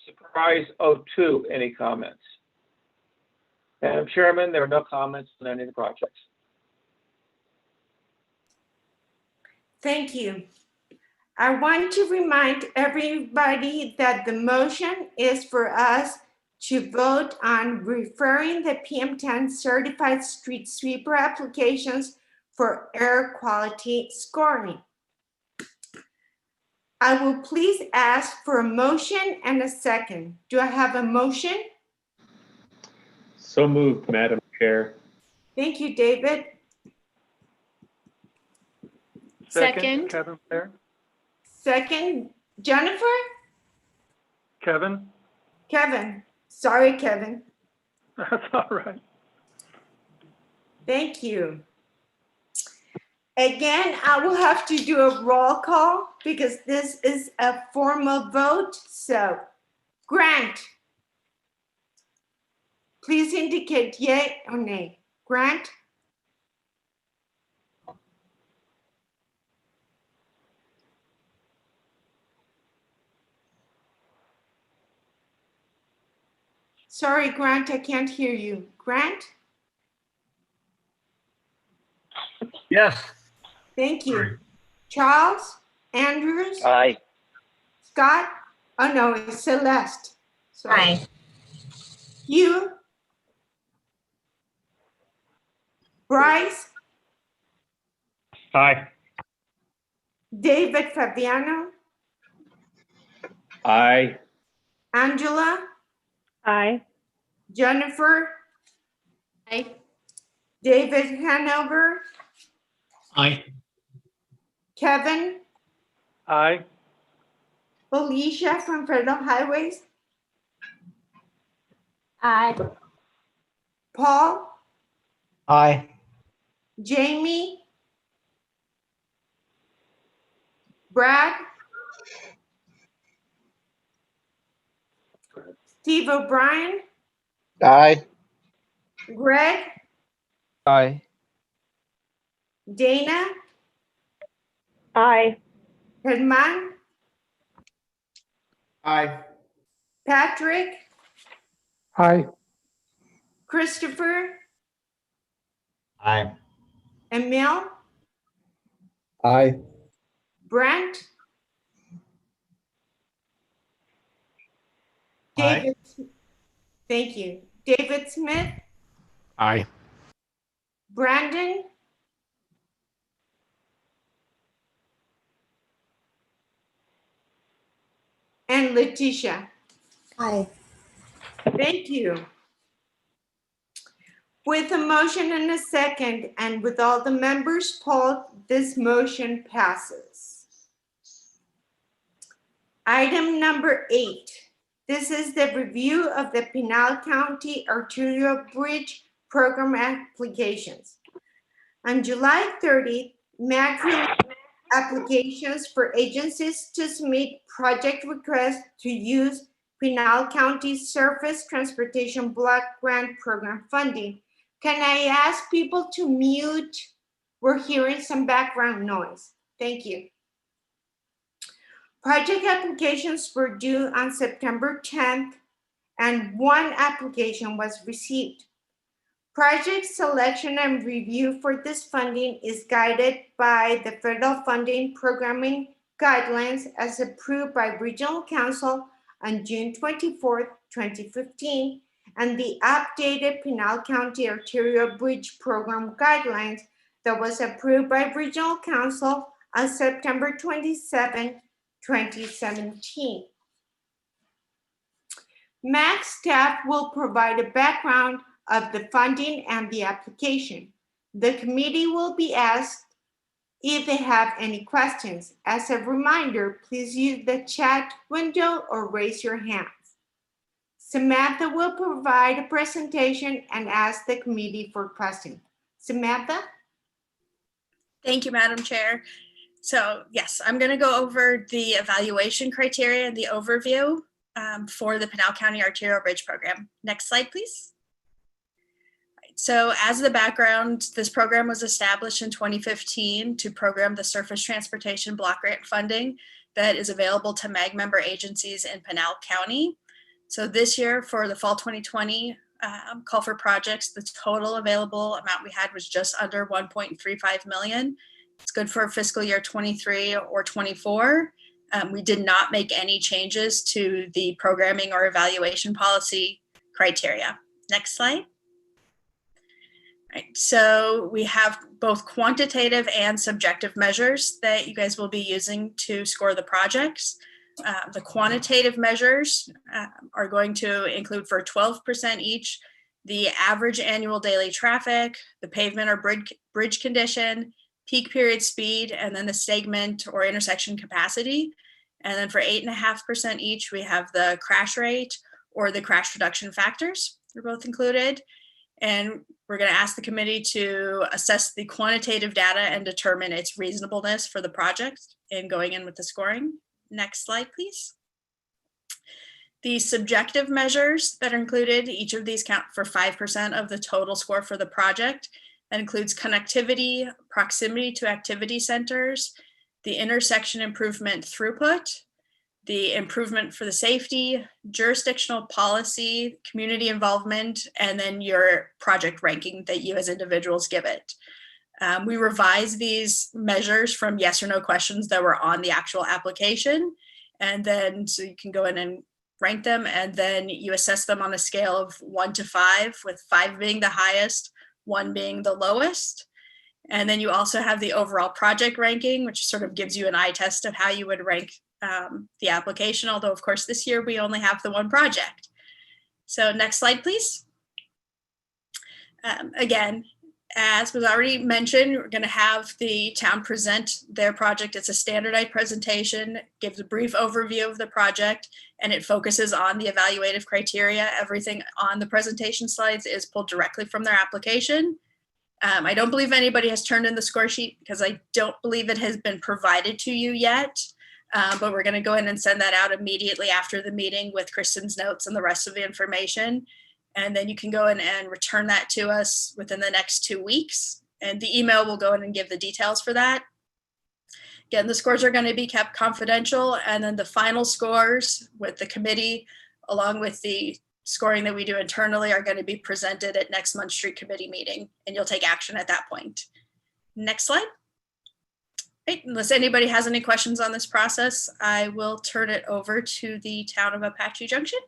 Surprise 02, any comments? Madam Chairman, there are no comments on any of the projects. Thank you. I want to remind everybody that the motion is for us to vote on referring the PM10 certified street sweeper applications for air quality scoring. I will please ask for a motion and a second. Do I have a motion? So moved, Madam Chair. Thank you, David. Second. Kevin Blair. Second, Jennifer? Kevin. Kevin. Sorry, Kevin. That's all right. Thank you. Again, I will have to do a roll call because this is a formal vote. So, Grant, please indicate yay or nay. Grant? Sorry, Grant, I can't hear you. Grant? Yes. Thank you. Sorry. Charles? Andrews? Aye. Scott? Oh, no, it's Celeste. Sorry. Aye. Hugh? Bryce? Aye. David Fabiano? Aye. Angela? Aye. Jennifer? Aye. David Hanover? Aye. Kevin? Aye. Felicia from Federal Highways? Aye. Paul? Aye. Jamie? Brad? Steve O'Brien? Aye. Greg? Aye. Dana? Aye. Herman? Aye. Patrick? Aye. Christopher? Aye. Emil? Aye. Brent? Aye. David? Thank you. David Smith? Aye. Brandon? And Letitia? Aye. Thank you. With a motion and a second, and with all the members polled, this motion passes. Item number 8. This is the review of the Pinal County Arterial-Bridge program applications. On July 30th, MAC released applications for agencies to submit project requests to use Pinal County Surface Transportation Block Grant Program funding. Can I ask people to mute? We're hearing some background noise. Thank you. Project applications were due on September 10th, and 1 application was received. Project selection and review for this funding is guided by the Federal Funding Programming Guidelines as approved by Regional Council on June 24th, 2015, and the updated Pinal County Arterial-Bridge Program Guidelines that was approved by Regional Council on September 27, 2017. MAC staff will provide a background of the funding and the application. The committee will be asked if they have any questions. As a reminder, please use the chat window or raise your hands. Samantha will provide a presentation and ask the committee for questions. Samantha? Thank you, Madam Chair. So yes, I'm going to go over the evaluation criteria and the overview for the Pinal County Arterial-Bridge program. Next slide, please. So as the background, this program was established in 2015 to program the surface transportation block grant funding that is available to MAG member agencies in Pinal County. So this year for the fall 2020 call for projects, the total available amount we had was just under 1.35 million. It's good for fiscal year 23 or 24. We did not make any changes to the programming or evaluation policy criteria. Next slide. Right, so we have both quantitative and subjective measures that you guys will be using to score the projects. The quantitative measures are going to include for 12% each, the average annual daily traffic, the pavement or bridge condition, peak period speed, and then the segment or intersection capacity. And then for 8.5% each, we have the crash rate or the crash reduction factors. They're both included. And we're going to ask the committee to assess the quantitative data and determine its reasonableness for the project in going in with the scoring. Next slide, please. The subjective measures that are included, each of these count for 5% of the total score for the project. That includes connectivity, proximity to activity centers, the intersection improvement throughput, the improvement for the safety, jurisdictional policy, community involvement, and then your project ranking that you as individuals give it. We revise these measures from yes or no questions that were on the actual application. And then so you can go in and rank them, and then you assess them on a scale of 1 to 5, with 5 being the highest, 1 being the lowest. And then you also have the overall project ranking, which sort of gives you an eye test of how you would rank the application, although of course this year we only have the 1 project. So next slide, please. Again, as was already mentioned, we're going to have the town present their project. It's a standardized presentation, gives a brief overview of the project, and it focuses on the evaluative criteria. Everything on the presentation slides is pulled directly from their application. I don't believe anybody has turned in the score sheet because I don't believe it has been provided to you yet. But we're going to go in and send that out immediately after the meeting with Kristen's notes and the rest of the information. And then you can go in and return that to us within the next 2 weeks. And the email will go in and give the details for that. Again, the scores are going to be kept confidential. And then the final scores with the committee, along with the scoring that we do internally, are going to be presented at next month's street committee meeting. And you'll take action at that point. Next slide. Right, unless anybody has any questions on this process, I will turn it over to the town of Apache Junction.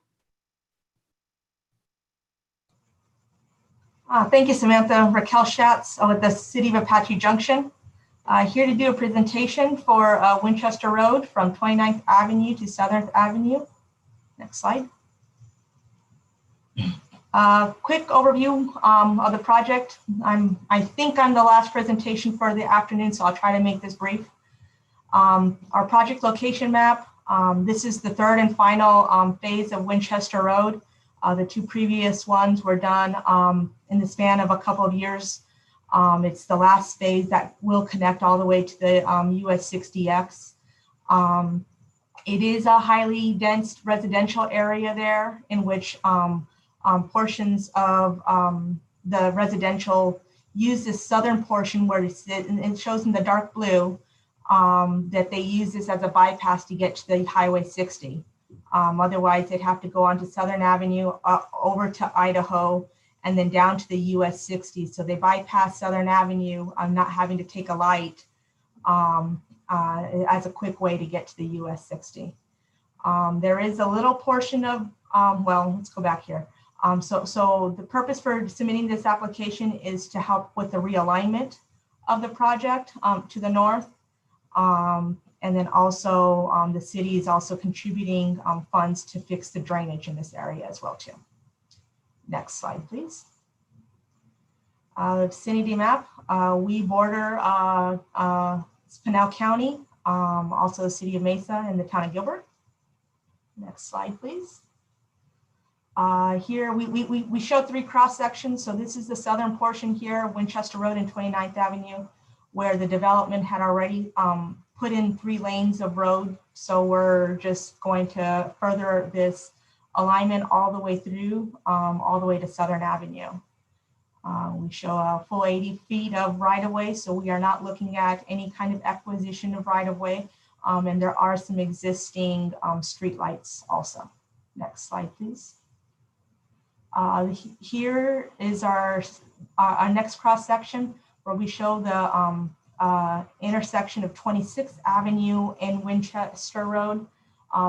Thank you, Samantha. Raquel Schatz with the City of Apache Junction. Here to do a presentation for Winchester Road from 29th Avenue to 7th Avenue. Next slide. Quick overview of the project. I think I'm the last presentation for the afternoon, so I'll try to make this brief. Our project location map. This is the third and final phase of Winchester Road. The two previous ones were done in the span of a couple of years. It's the last phase that will connect all the way to the US 60X. It is a highly dense residential area there in which portions of the residential use this southern portion where it shows in the dark blue that they use this as a bypass to get to the Highway 60. Otherwise, they'd have to go onto Southern Avenue, over to Idaho, and then down to the US 60. So they bypass Southern Avenue, not having to take a light as a quick way to get to the US 60. There is a little portion of, well, let's go back here. So the purpose for submitting this application is to help with the realignment of the project to the north. And then also the city is also contributing funds to fix the drainage in this area as well too. Next slide, please. Vicinity map, we border Pinal County, also the city of Mesa and the town of Gilbert. Next slide, please. Here we show three cross sections. So this is the southern portion here, Winchester Road and 29th Avenue, where the development had already put in 3 lanes of road. So we're just going to further this alignment all the way through, all the way to Southern Avenue. We show a full 80 feet of right-of-way, so we are not looking at any kind of acquisition of right-of-way, and there are some existing streetlights also. Next slide, please. Here is our next cross-section where we show the intersection of 26th Avenue and Winchester Road.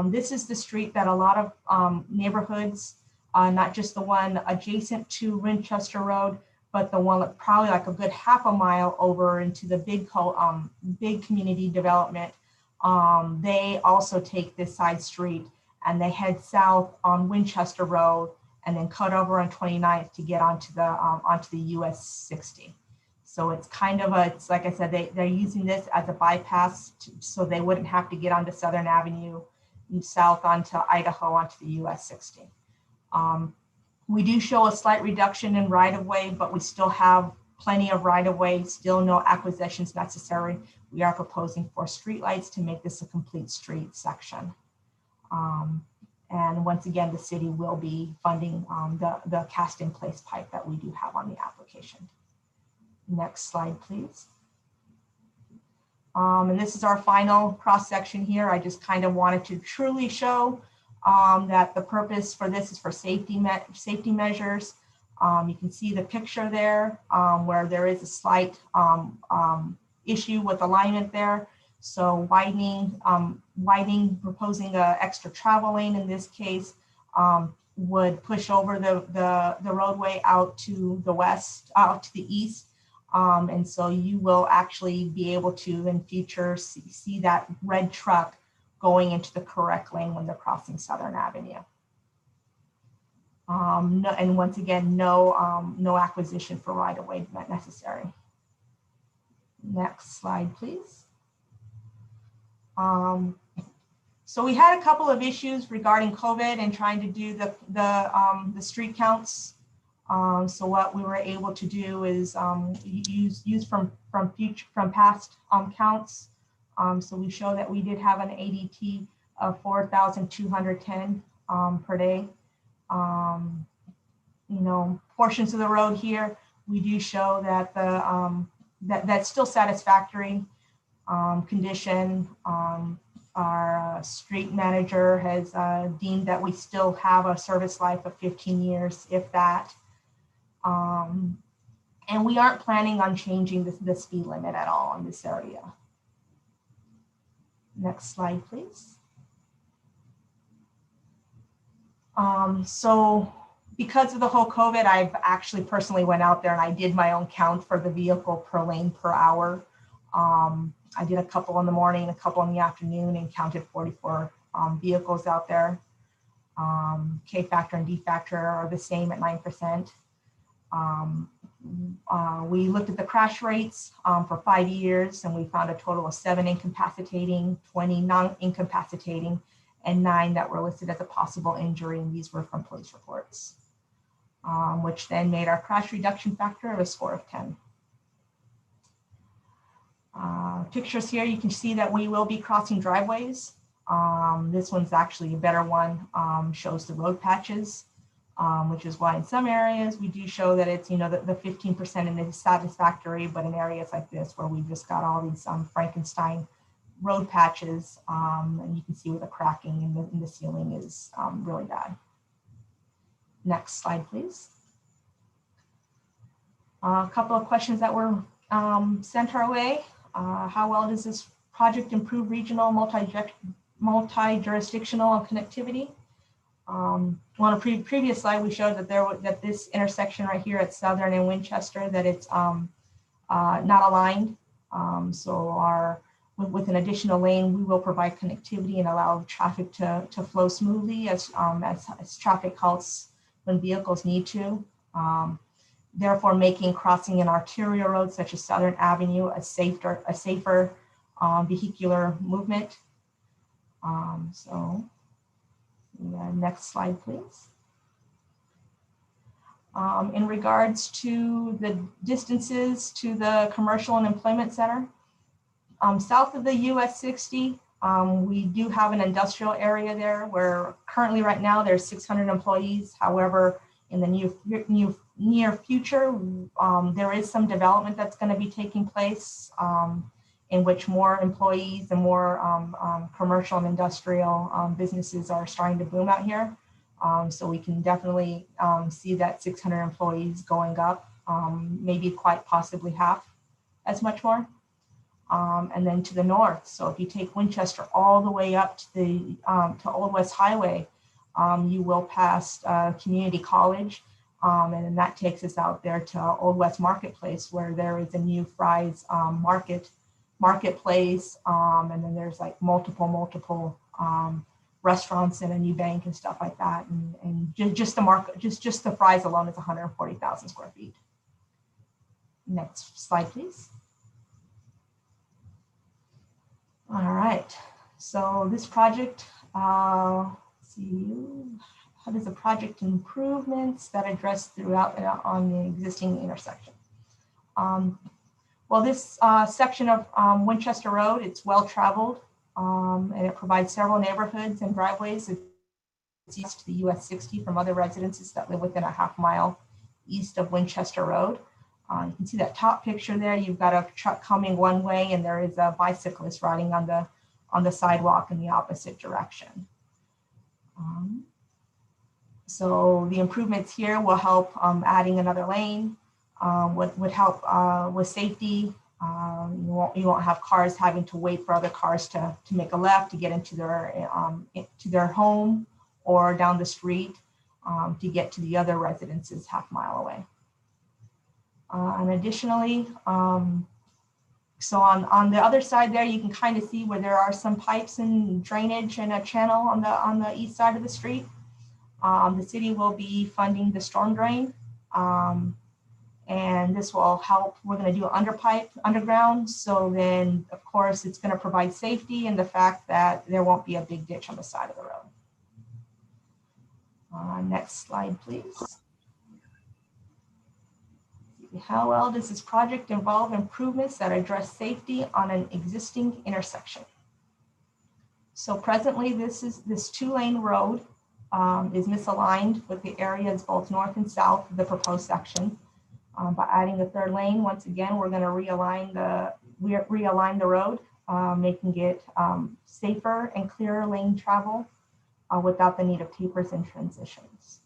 This is the street that a lot of neighborhoods, not just the one adjacent to Winchester Road, but the one probably like a good half a mile over into the big community development. They also take this side street and they head south on Winchester Road and then cut over on 29th to get onto the US 60. So it's kind of it's like I said, they're using this as a bypass so they wouldn't have to get onto Southern Avenue, south onto Idaho, onto the US 60. We do show a slight reduction in right-of-way, but we still have plenty of right-of-way, still no acquisitions necessary. We are proposing 4 streetlights to make this a complete street section. And once again, the city will be funding the cast-in-place pipe that we do have on the application. Next slide, please. And this is our final cross-section here. I just kind of wanted to truly show that the purpose for this is for safety measures. You can see the picture there where there is a slight issue with alignment there. So widening, proposing an extra travel lane in this case would push over the roadway out to the west, out to the east. And so you will actually be able to in future see that red truck going into the correct lane when they're crossing Southern Avenue. And once again, no acquisition for right-of-way necessary. Next slide, please. So we had a couple of issues regarding COVID and trying to do the street counts. So what we were able to do is use from past counts. So we show that we did have an ADT of 4,210 per day. You know, portions of the road here, we do show that that's still satisfactory condition. Our street manager has deemed that we still have a service life of 15 years, if that. And we aren't planning on changing the speed limit at all in this area. Next slide, please. So because of the whole COVID, I've actually personally went out there and I did my own count for the vehicle per lane per hour. I did a couple in the morning, a couple in the afternoon, and counted 44 vehicles out there. K factor and D factor are the same at 9%. We looked at the crash rates for 5 years, and we found a total of 7 incapacitating, 20 non-incapacitating, and 9 that were listed as a possible injury, and these were from police reports, which then made our crash reduction factor of a score of 10. Pictures here, you can see that we will be crossing driveways. This one's actually a better one, shows the road patches, which is why in some areas we do show that it's, the 15% and it's satisfactory, but in areas like this where we've just got all these Frankenstein road patches, and you can see where the cracking in the ceiling is really bad. Next slide, please. A couple of questions that were sent our way. How well does this project improve regional multi-jurisdictional connectivity? On a previous slide, we showed that this intersection right here at Southern and Winchester, that it's not aligned. So with an additional lane, we will provide connectivity and allow traffic to flow smoothly as traffic halts when vehicles need to. Therefore, making crossing an arterial road such as Southern Avenue a safer vehicular movement. Next slide, please. In regards to the distances to the commercial and employment center, south of the US 60, we do have an industrial area there where currently right now there's 600 employees. However, in the near future, there is some development that's going to be taking place in which more employees and more commercial and industrial businesses are starting to boom out here. So we can definitely see that 600 employees going up, maybe quite possibly half as much more. And then to the north, so if you take Winchester all the way up to the to Old West Highway, you will pass Community College, and then that takes us out there to Old West Marketplace, where there is a new Fry's marketplace, and then there's like multiple restaurants and a new bank and stuff like that, and just the Fry's alone is 140,000 square feet. Next slide, please. All right, so this project, see, how does the project improvements that address throughout on the existing intersection? Well, this section of Winchester Road, it's well-traveled, and it provides several neighborhoods and driveways. It's east to the US 60 from other residences that live within a half-mile east of Winchester Road. You can see that top picture there. You've got a truck coming one way, and there is a bicyclist riding on the sidewalk in the opposite direction. So the improvements here will help adding another lane, would help with safety. You won't have cars having to wait for other cars to make a left to get into their home or down the street to get to the other residences half-mile away. And additionally, so on the other side there, you can kind of see where there are some pipes and drainage and a channel on the east side of the street. The city will be funding the storm drain, and this will help. We're going to do underground. So then, of course, it's going to provide safety and the fact that there won't be a big ditch on the side of the road. Next slide, please. How well does this project involve improvements that address safety on an existing intersection? So presently, this two-lane road is misaligned with the areas both north and south of the proposed section. By adding a third lane, once again, we're going to realign the road, making it safer and clearer lane travel without the need of tapers and transitions.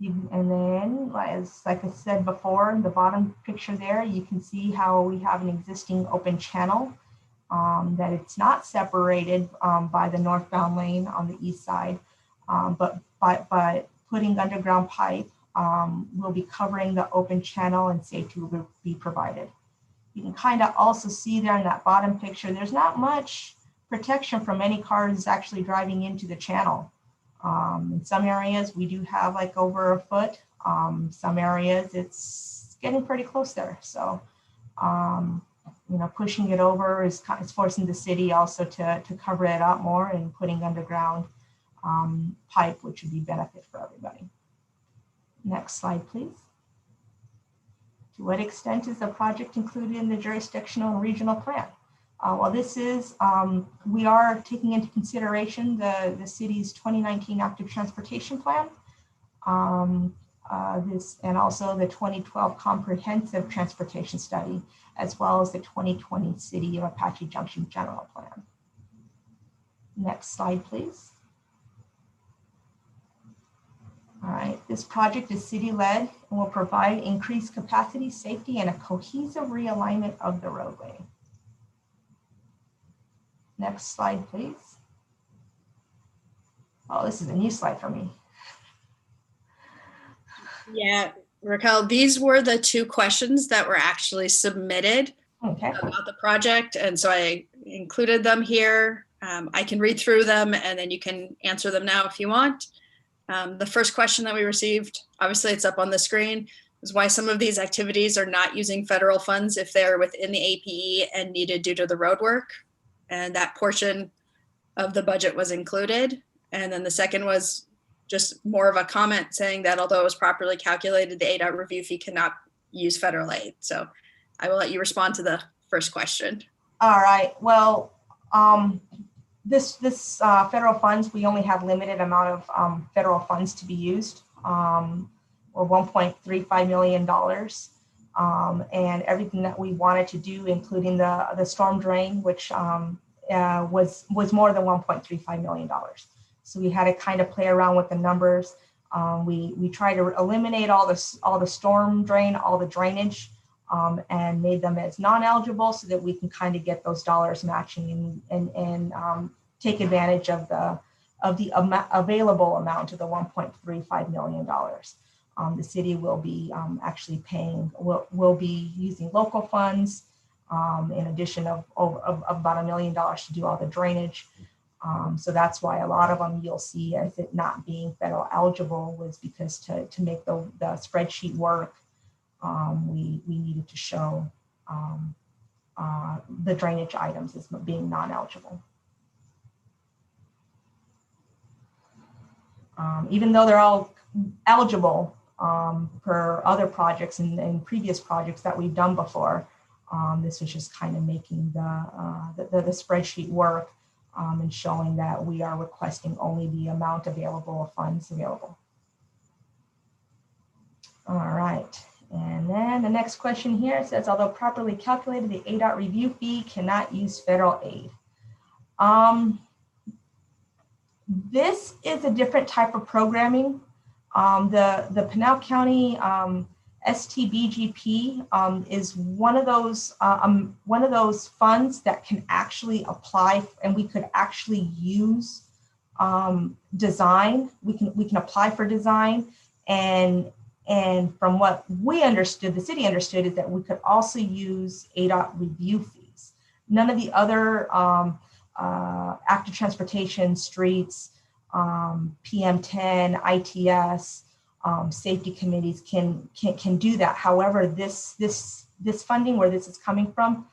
And then, like I said before, the bottom picture there, you can see how we have an existing open channel, that it's not separated by the northbound lane on the east side, but by putting underground pipe, we'll be covering the open channel and safety will be provided. You can kind of also see there in that bottom picture, there's not much protection from any cars actually driving into the channel. In some areas, we do have like over a foot. Some areas, it's getting pretty close there. So, you know, pushing it over is forcing the city also to cover it up more and putting underground pipe, which would be benefit for everybody. Next slide, please. To what extent is the project included in the jurisdictional and regional plan? Well, this is, we are taking into consideration the city's 2019 active transportation plan, and also the 2012 comprehensive transportation study, as well as the 2020 City of Apache Junction general plan. Next slide, please. All right, this project is city-led and will provide increased capacity, safety, and a cohesive realignment of the roadway. Next slide, please. Oh, this is a new slide for me. Yeah, Raquel, these were the two questions that were actually submitted about the project. And so I included them here. I can read through them and then you can answer them now if you want. The first question that we received, obviously it's up on the screen, is why some of these activities are not using federal funds if they're within the APE and needed due to the road work. And that portion of the budget was included. And then the second was just more of a comment saying that although it was properly calculated, the ADOT review fee cannot use federal aid. So I will let you respond to the first question. All right, well, this federal funds, we only have limited amount of federal funds to be used, or $1.35 million. And everything that we wanted to do, including the storm drain, which was more than $1.35 million. So we had to kind of play around with the numbers. We tried to eliminate all the storm drain, all the drainage, and made them as non-eligible so that we can kind of get those dollars matching and take advantage of the available amount of the $1.35 million. The city will be actually paying, will be using local funds in addition of about $1 million to do all the drainage. So that's why a lot of them you'll see as it not being federal eligible was because to make the spreadsheet work, we needed to show the drainage items as being non-eligible. Even though they're all eligible for other projects and previous projects that we've done before, this was just kind of making the spreadsheet work and showing that we are requesting only the amount available of funds available. All right, and then the next question here says, although properly calculated, the ADOT review fee cannot use federal aid. This is a different type of programming. The Pinal County STBGP is one of those funds that can actually apply, and we could actually use design. We can apply for design, and from what we understood, the city understood, is that we could also use ADOT review fees. None of the other active transportation, streets, PM10, ITS, safety committees can do that. However, this funding, where this is coming from,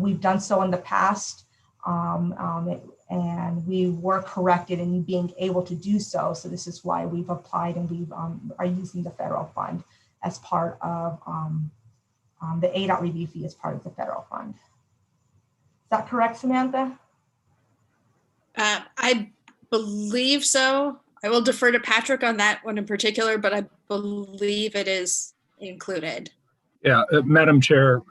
we've done so in the past, and we were corrected in being able to do so. So this is why we've applied, and we are using the federal fund as part of the ADOT review fee as part of the federal fund. Is that correct, Samantha? I believe so. I will defer to Patrick on that one in particular, but I believe it is included. Yeah, Madam Chair,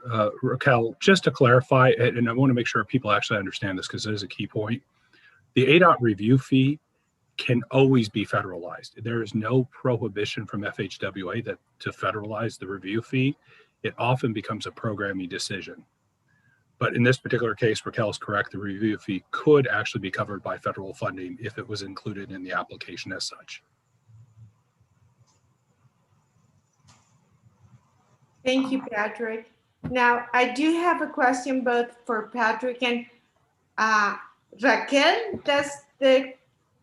Raquel, just to clarify, and I want to make sure people actually understand this because it is a key point. The ADOT review fee can always be federalized. There is no prohibition from FHWA to federalize the review fee. It often becomes a programming decision. But in this particular case, Raquel is correct. The review fee could actually be covered by federal funding if it was included in the application as such. Thank you, Patrick. Now, I do have a question both for Patrick and Raquel. Does the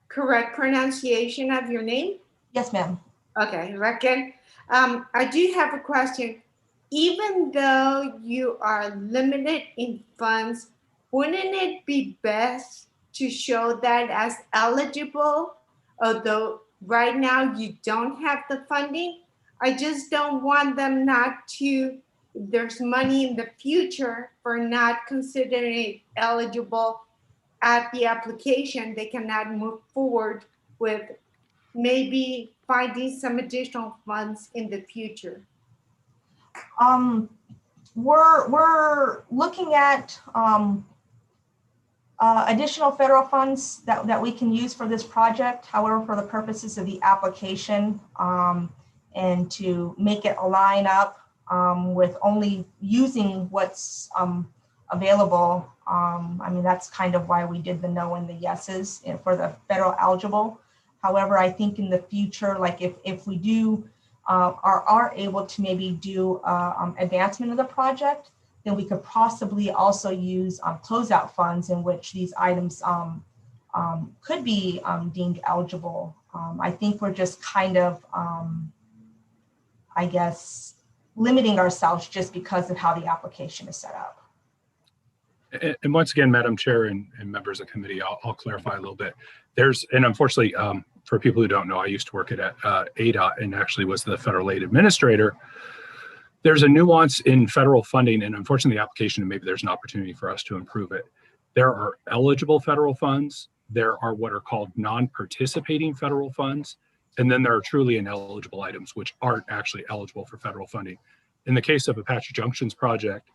correct pronunciation of your name? Yes, ma'am. Okay, Raquel. I do have a question. Even though you are limited in funds, wouldn't it be best to show that as eligible, although right now you don't have the funding? I just don't want them not to, if there's money in the future for not considering it eligible at the application, they cannot move forward with maybe finding some additional funds in the future. We're looking at additional federal funds that we can use for this project. However, for the purposes of the application and to make it align up with only using what's available, I mean, that's kind of why we did the no and the yeses for the federal eligible. However, I think in the future, like if we do are able to maybe do advancement of the project, then we could possibly also use closeout funds in which these items could be deemed eligible. I think we're just kind of, I guess, limiting ourselves just because of how the application is set up. And once again, Madam Chair and members of the committee, I'll clarify a little bit. And unfortunately, for people who don't know, I used to work at ADOT and actually was the federal aid administrator. There's a nuance in federal funding, and unfortunately the application, and maybe there's an opportunity for us to improve it. There are eligible federal funds. There are what are called non-participating federal funds. And then there are truly ineligible items, which aren't actually eligible for federal funding. In the case of Apache Junction's project,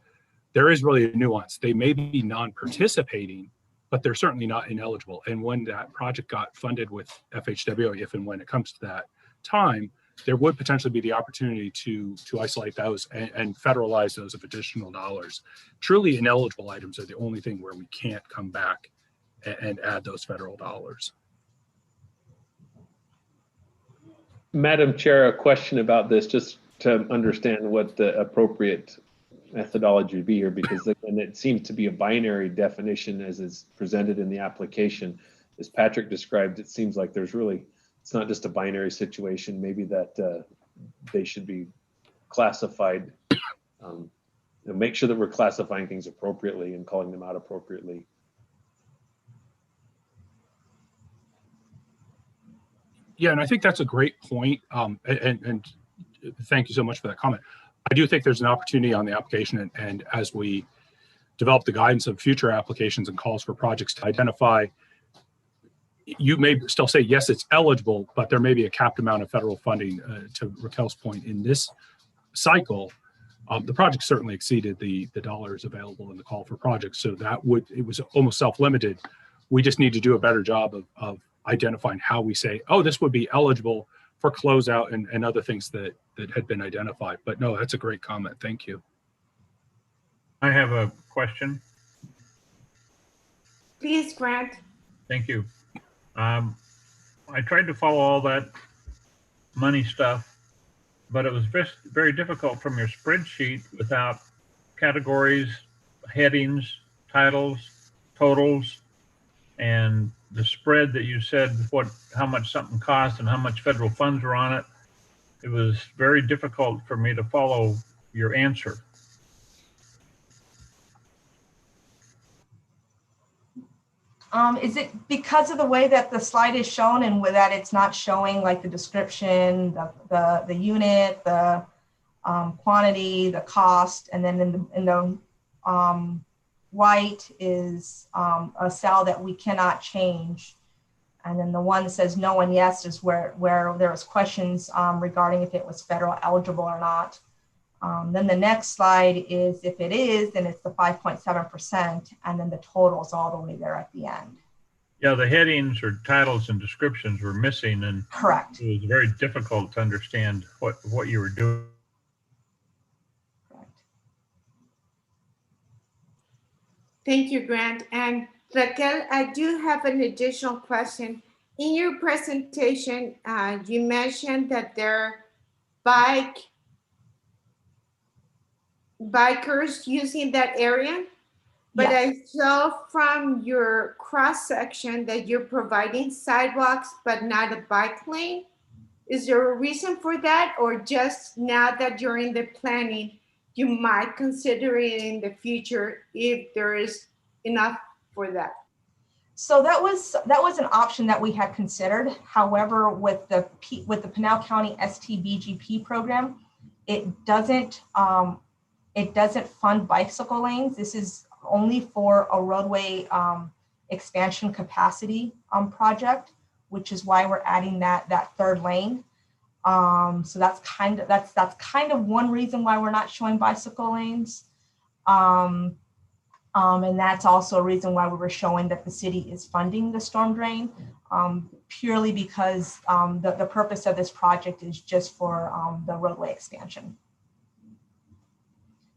there is really a nuance. They may be non-participating, but they're certainly not ineligible. And when that project got funded with FHWA, if and when it comes to that time, there would potentially be the opportunity to isolate those and federalize those of additional dollars. Truly ineligible items are the only thing where we can't come back and add those federal dollars. Madam Chair, a question about this, just to understand what the appropriate methodology would be here, because again, it seems to be a binary definition as is presented in the application. As Patrick described, it seems like there's really, it's not just a binary situation, maybe that they should be classified, make sure that we're classifying things appropriately and calling them out appropriately. Yeah, and I think that's a great point. And thank you so much for that comment. I do think there's an opportunity on the application, and as we develop the guidance of future applications and calls for projects to identify, you may still say, yes, it's eligible, but there may be a capped amount of federal funding. To Raquel's point, in this cycle, the project certainly exceeded the dollars available in the call for projects. So it was almost self-limited. We just need to do a better job of identifying how we say, oh, this would be eligible for closeout and other things that had been identified. But no, that's a great comment. Thank you. I have a question. Please, Grant. Thank you. I tried to follow all that money stuff, but it was just very difficult from your spreadsheet without categories, headings, titles, totals, and the spread that you said how much something cost and how much federal funds were on it. It was very difficult for me to follow your answer. Is it because of the way that the slide is shown and with that it's not showing like the description, the unit, the quantity, the cost, and then in the white is a cell that we cannot change. And then the one that says no and yes is where there was questions regarding if it was federal eligible or not. Then the next slide is if it is, then it's the 5.7%, and then the total is all the way there at the end. Yeah, the headings or titles and descriptions were missing, and correct. It was very difficult to understand what you were doing. Thank you, Grant. And Raquel, I do have an additional question. In your presentation, you mentioned that there are bikers using that area. But Yes. I saw from your cross section that you're providing sidewalks, but not a bike lane. Is there a reason for that, or just now that you're in the planning, you might consider it in the future if there is enough for that? So that was an option that we had considered. However, with the Pinal County STBGP program, it doesn't fund bicycle lanes. This is only for a roadway expansion capacity project, which is why we're adding that third lane. So that's kind of one reason why we're not showing bicycle lanes. And that's also a reason why we were showing that the city is funding the storm drain, purely because the purpose of this project is just for the roadway expansion.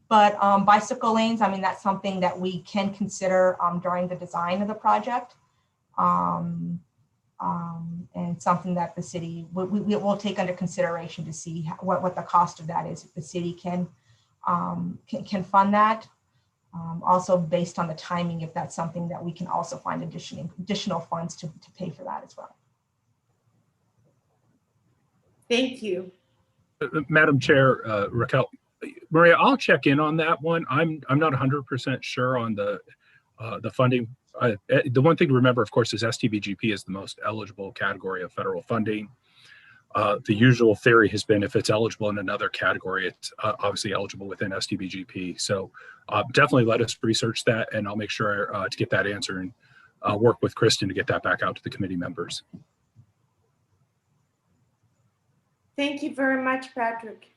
But bicycle lanes, I mean, that's something that we can consider during the design of the project. And something that the city, we will take under consideration to see what the cost of that is, if the city can fund that. Also based on the timing, if that's something that we can also find additional funds to pay for that as well. Thank you. Madam Chair, Raquel, Maria, I'll check in on that one. I'm not 100% sure on the funding. The one thing to remember, of course, is STBGP is the most eligible category of federal funding. The usual theory has been if it's eligible in another category, it's obviously eligible within STBGP. So definitely let us research that, and I'll make sure to get that answer and work with Kristen to get that back out to the committee members. Thank you very much, Patrick.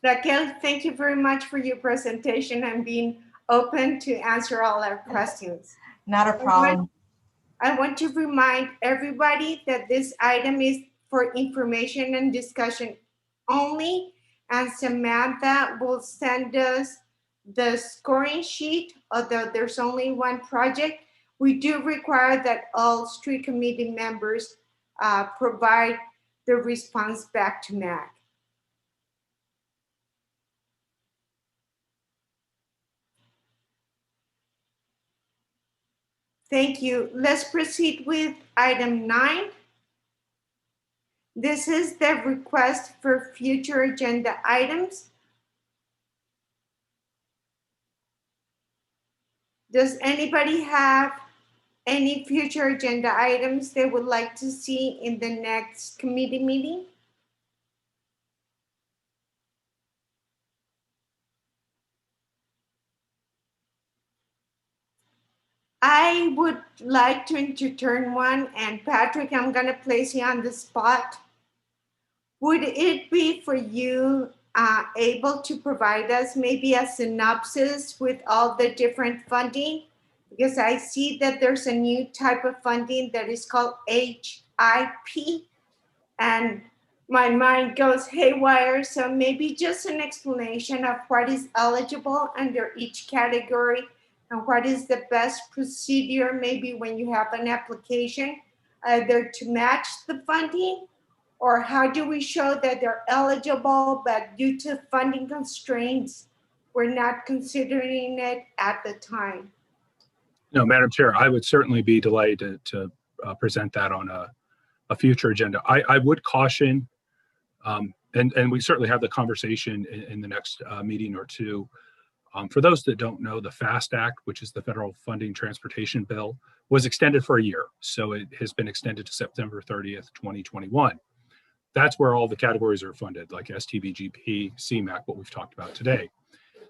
Raquel, thank you very much for your presentation and being open to answer all our questions. Not a problem. I want to remind everybody that this item is for information and discussion only, and Samantha will send us the scoring sheet, although there's only one project. We do require that all street committee members provide the response back to MAG. Thank you. Let's proceed with item 9. This is the request for future agenda items. Does anybody have any future agenda items they would like to see in the next committee meeting? I would like to entertain one, and Patrick, I'm gonna place you on the spot. Would it be for you able to provide us maybe a synopsis with all the different funding? Because I see that there's a new type of funding that is called HIP, and my mind goes haywire. So maybe just an explanation of what is eligible under each category and what is the best procedure maybe when you have an application, either to match the funding, or how do we show that they're eligible, but due to funding constraints, we're not considering it at the time? No, Madam Chair, I would certainly be delighted to present that on a future agenda. I would caution, and we certainly have the conversation in the next meeting or two. For those that don't know, the FAST Act, which is the Federal Funding Transportation Bill, was extended for a year. So it has been extended to September 30th, 2021. That's where all the categories are funded, like STBGP, CMAQ, what we've talked about today.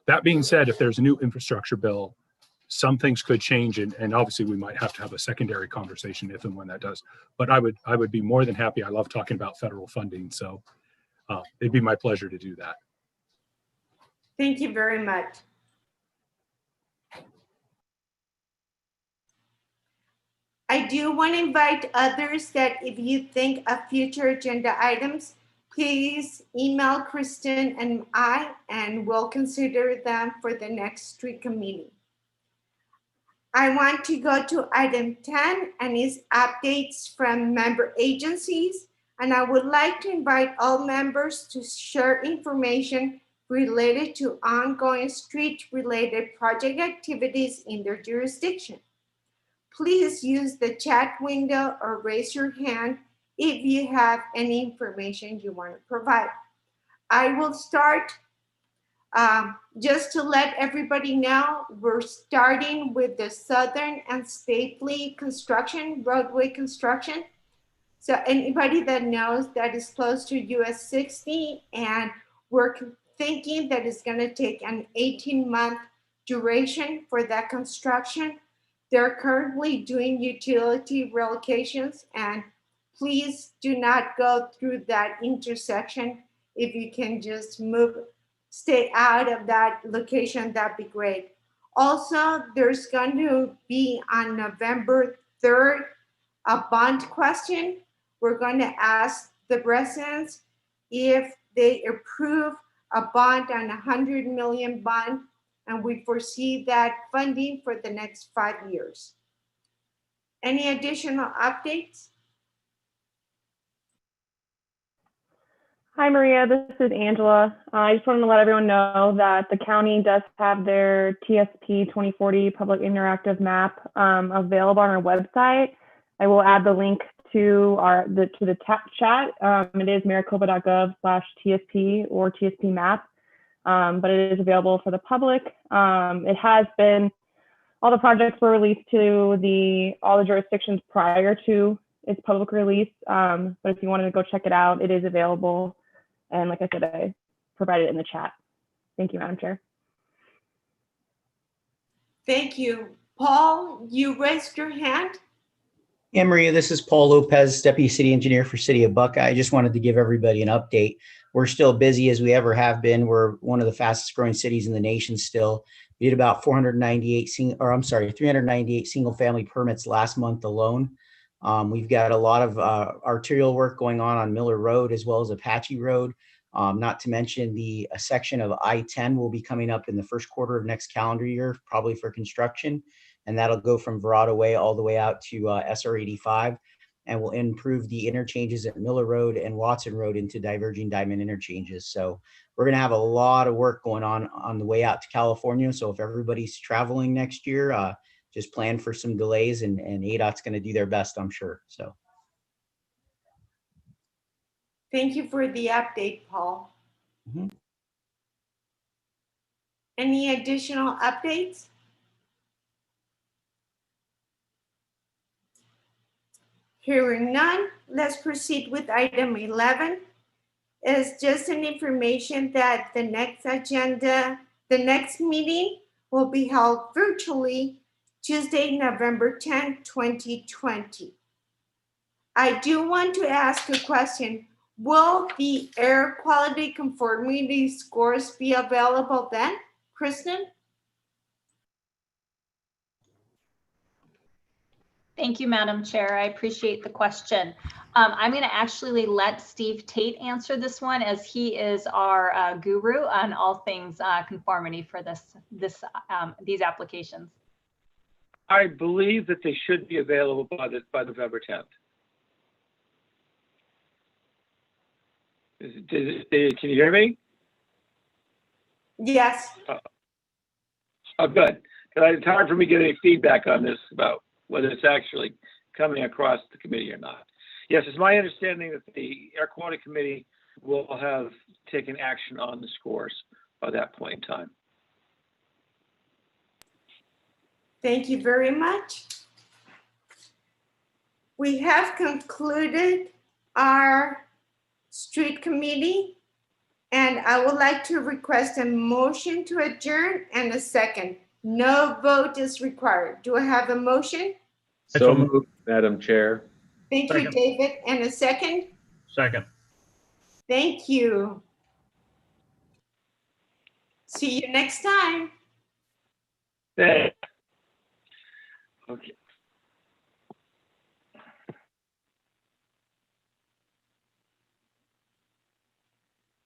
That being said, if there's a new infrastructure bill, some things could change, and obviously we might have to have a secondary conversation if and when that does. But I would be more than happy. I love talking about federal funding, so it'd be my pleasure to do that. Thank you very much. I do want to invite others that if you think of future agenda items, please email Kristen and I, and we'll consider them for the next street committee. I want to go to item 10, and it's updates from member agencies. And I would like to invite all members to share information related to ongoing street-related project activities in their jurisdiction. Please use the chat window or raise your hand if you have any information you want to provide. I will start. Just to let everybody know, we're starting with the Southern and Stately construction, roadway construction. So anybody that knows that is close to US 60, and we're thinking that it's going to take an 18-month duration for that construction. They're currently doing utility relocations, and please do not go through that intersection. If you can just stay out of that location, that'd be great. Also, there's going to be on November 3rd a bond question. We're going to ask the residents if they approve a bond on $100 million bond, and we foresee that funding for the next 5 years. Any additional updates? Hi, Maria. This is Angela. I just wanted to let everyone know that the county does have their TSP 2040 public interactive map available on our website. I will add the link to the chat. It is maricopa.gov/TSP or TSP map, but it is available for the public. It has been, all the projects were released to all the jurisdictions prior to its public release. But if you wanted to go check it out, it is available. And like I said, I provided it in the chat. Thank you, Madam Chair. Thank you. Paul, you raised your hand. Yeah, Maria, this is Paul Lopez, Deputy City Engineer for City of Buckeye. I just wanted to give everybody an update. We're still busy as we ever have been. We're one of the fastest growing cities in the nation still. We did about 398 single family permits last month alone. We've got a lot of arterial work going on Miller Road as well as Apache Road. Not to mention a section of I-10 will be coming up in the first quarter of next calendar year, probably for construction. And that'll go from Verrado Way all the way out to SR 85, and will improve the interchanges at Miller Road and Watson Road into diverging diamond interchanges. So we're going to have a lot of work going on the way out to California. So if everybody's traveling next year, just plan for some delays, and ADOT's going to do their best, I'm sure. So thank you for the update, Paul. Mm-hmm. Any additional updates? Hearing none, let's proceed with item 11. It's just an information that the next meeting will be held virtually Tuesday, November 10th, 2020. I do want to ask a question. Will the air quality conformity scores be available then, Kristen? Thank you, Madam Chair. I appreciate the question. I'm going to actually let Steve Tate answer this one, as he is our guru on all things conformity for these applications. I believe that they should be available by November 10th. Can you hear me? Yes. Oh, good. It's hard for me to get any feedback on this about whether it's actually coming across the committee or not. Yes, it's my understanding that the Air Quality Committee will have taken action on the scores by that point in time. Thank you very much. We have concluded our street committee, and I would like to request a motion to adjourn and a second. No vote is required. Do I have a motion? So moved, Madam Chair. Thank you, David. And a second? Second. Thank you. See you next time. Okay.